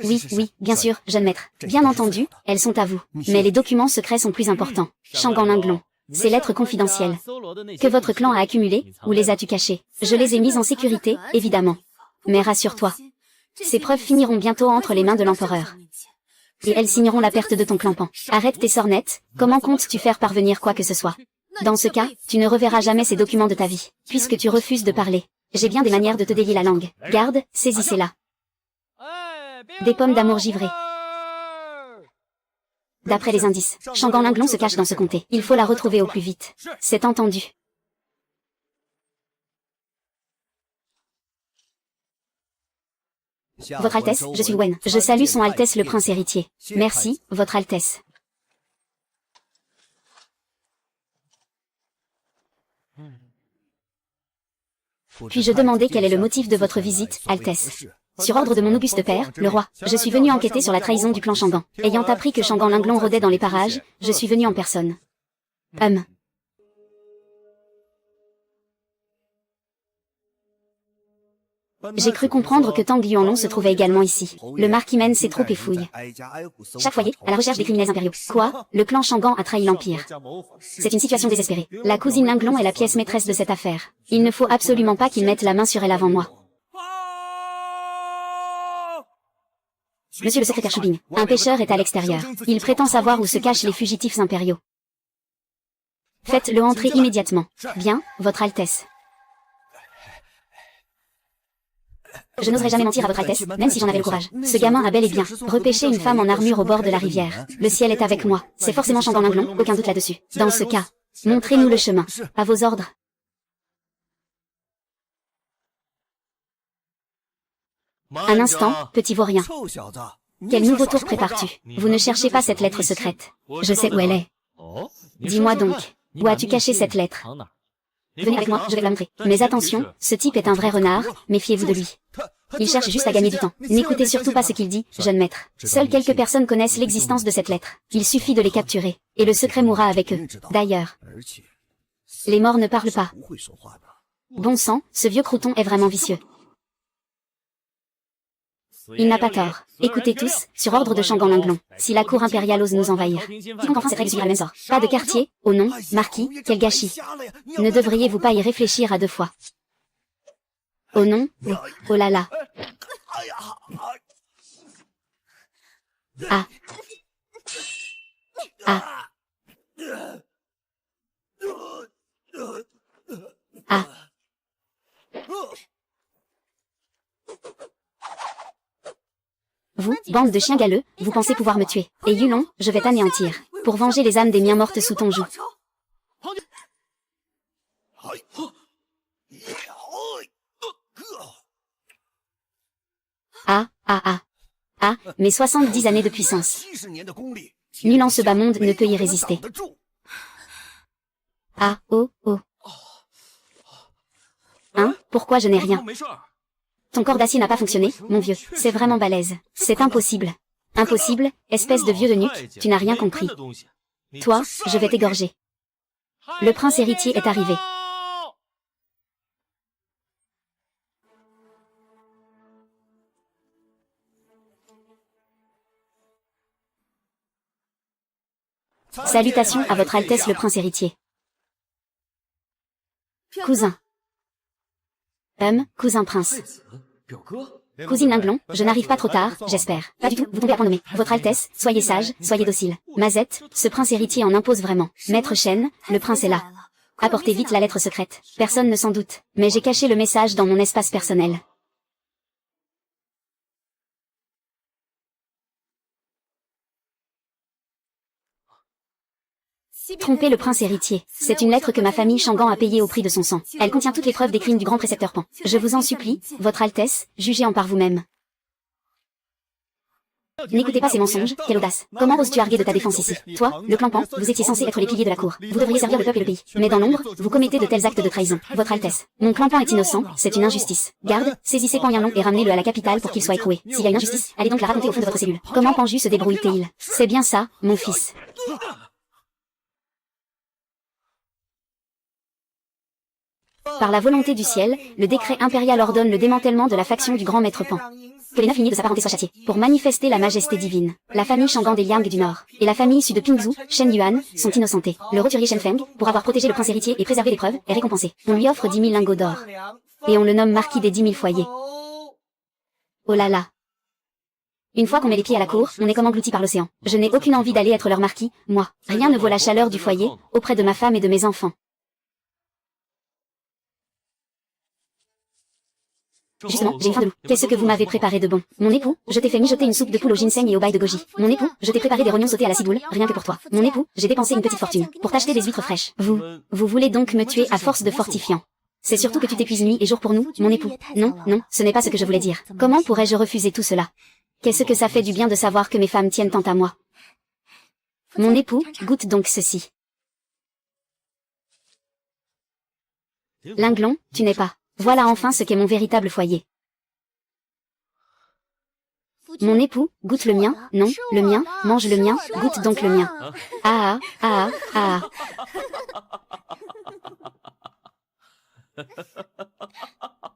Oui, bien sûr, jeune maître. Bien entendu, elles sont à vous. Mais les documents secrets sont plus importants. Shangguan Linglong. Ces lettres confidentielles. Que votre clan a accumulées, où les as-tu cachées? Je les ai mises en sécurité, évidemment. Mais rassure-toi. Ces preuves finiront bientôt entre les mains de l'empereur. Et elles signeront la perte de ton clan Pan. Arrête tes sornettes, comment comptes-tu faire parvenir quoi que ce soit? Dans ce cas, tu ne reverras jamais ces documents de ta vie, puisque tu refuses de parler. J'ai bien des manières de te délier la langue. Garde, saisissez-la. Des pommes d'amour givrées. D'après les indices, Shangan Linglong se cache dans ce comté. Il faut la retrouver au plus vite. C'est entendu. Votre Altesse, je suis Wen. Je salue son Altesse le Prince héritier. Merci, Votre Altesse. Puis-je demander quel est le motif de votre visite, Altesse? Sur ordre de mon auguste père, le roi, je suis venu enquêter sur la trahison du clan Shangan. Ayant appris que Shangan Linglong rôdait dans les parages, je suis venu en personne. J'ai cru comprendre que Tang Yuanlong se trouvait également ici. Le marquis mène ses troupes et fouille chaque foyer, à la recherche des criminels impériaux. Quoi? Le clan Shangan a trahi l'Empire. C'est une situation désespérée. La cousine Linglong est la pièce maîtresse de cette affaire. Il ne faut absolument pas qu'il mette la main sur elle avant moi. Monsieur le secrétaire Shubing, un pêcheur est à l'extérieur. Il prétend savoir où se cachent les fugitifs impériaux. Faites-le entrer immédiatement. Bien, Votre Altesse. Je n'oserais jamais mentir à Votre Altesse, même si j'en avais le courage. Ce gamin a bel et bien repêché une femme en armure au bord de la rivière. Le ciel est avec moi. C'est forcément Shangan Linglong, aucun doute là-dessus. Dans ce cas, montrez-nous le chemin. À vos ordres. Un instant, petit vaurien. Quel nouveau tour prépares-tu? Vous ne cherchez pas cette lettre secrète. Je sais où elle est. Dis-moi donc, où as-tu caché cette lettre? Venez avec moi, je vais vous la montrer. Mais attention, ce type est un vrai renard, méfiez-vous de lui. Il cherche juste à gagner du temps. N'écoutez surtout pas ce qu'il dit, jeune maître. Seules quelques personnes connaissent l'existence de cette lettre. Il suffit de les capturer, et le secret mourra avec eux. D'ailleurs, les morts ne parlent pas. Bon sang, ce vieux crouton est vraiment vicieux. Il n'a pas tort. Écoutez tous, sur ordre de Shangan Linglong, si la cour impériale ose nous envahir. Quiconque enfreint cette règle subira le même sort. Pas de quartier, oh non, marquis, quel gâchis. Ne devriez-vous pas y réfléchir à deux fois? Oh non, oh là là. Ah. Ah. Ah. Vous, bande de chiens galeux, vous pensez pouvoir me tuer. Et Yulong, je vais t'anéantir, pour venger les âmes des miens mortes sous ton joug. Ah, ah, ah. Ah, mes 70 années de puissance. Nul en ce bas monde ne peut y résister. Ah, oh, oh. Hein, pourquoi je n'ai rien? Ton corps d'acier n'a pas fonctionné, mon vieux. C'est vraiment balèze. C'est impossible. Impossible, espèce de vieux de nuque, tu n'as rien compris. Toi, je vais t'égorger. Le prince héritier est arrivé. Salutations à Votre Altesse le prince héritier. Cousin. Cousin prince. Cousine Linglong, je n'arrive pas trop tard, j'espère. Pas du tout, vous tombez à point nommé. Votre Altesse, soyez sage, soyez docile. Mazette, ce prince héritier en impose vraiment. Maître Shen, le prince est là. Apportez vite la lettre secrète. Personne ne s'en doute, mais j'ai caché le message dans mon espace personnel. Tromper le prince héritier. C'est une lettre que ma famille Shangan a payée au prix de son sang. Elle contient toutes les preuves des crimes du grand précepteur Pan. Je vous en supplie, Votre Altesse, jugez-en par vous-même. N'écoutez pas ces mensonges, quelle audace. Comment oses-tu arguer de ta défense ici? Toi, le clan Pan, vous étiez censé être les piliers de la cour. Vous devriez servir le peuple et le pays. Mais dans l'ombre, vous commettez de tels actes de trahison. Votre Altesse, mon clan Pan est innocent, c'est une injustice. Garde, saisissez Pan Yanlong et ramenez-le à la capitale pour qu'il soit écroué. S'il y a une injustice, allez donc la raconter au fond de votre cellule. Comment Panju se débrouille-t-il? C'est bien ça, mon fils. Par la volonté du ciel, le décret impérial ordonne le démantèlement de la faction du grand maître Pan. Que les 9 lignées de sa parenté soient châtiées, pour manifester la majesté divine. La famille Shangan des Liang du Nord, et la famille issue de Pingzhou, Shen Yuan, sont innocentées. Le roturier Shen Feng, pour avoir protégé le prince héritier et préservé les preuves, est récompensé. On lui offre 10 000 lingots d'or. Et on le nomme marquis des 10 000 foyers. Oh là là. Une fois qu'on met les pieds à la cour, on est comme englouti par l'océan. Je n'ai aucune envie d'aller être leur marquis, moi. Rien ne vaut la chaleur du foyer, auprès de ma femme et de mes enfants. Justement, j'ai faim de loup. Qu'est-ce que vous m'avez préparé de bon? Mon époux, je t'ai fait mijoter une soupe de poule au ginseng et au bail de goji. Mon époux, je t'ai préparé des rognons sautés à la ciboule, rien que pour toi. Mon époux, j'ai dépensé une petite fortune pour t'acheter des huîtres fraîches. Vous voulez donc me tuer à force de fortifiants. C'est surtout que tu t'épuises nuit et jour pour nous, mon époux. Non, non, ce n'est pas ce que je voulais dire. Comment pourrais-je refuser tout cela? Qu'est-ce que ça fait du bien de savoir que mes femmes tiennent tant à moi? Mon époux, goûte donc ceci. Linglon, tu n'es pas. Voilà enfin ce qu'est mon véritable foyer. Mon époux, goûte le mien, non, le mien, mange le mien, goûte donc le mien. Ah ah, ah ah.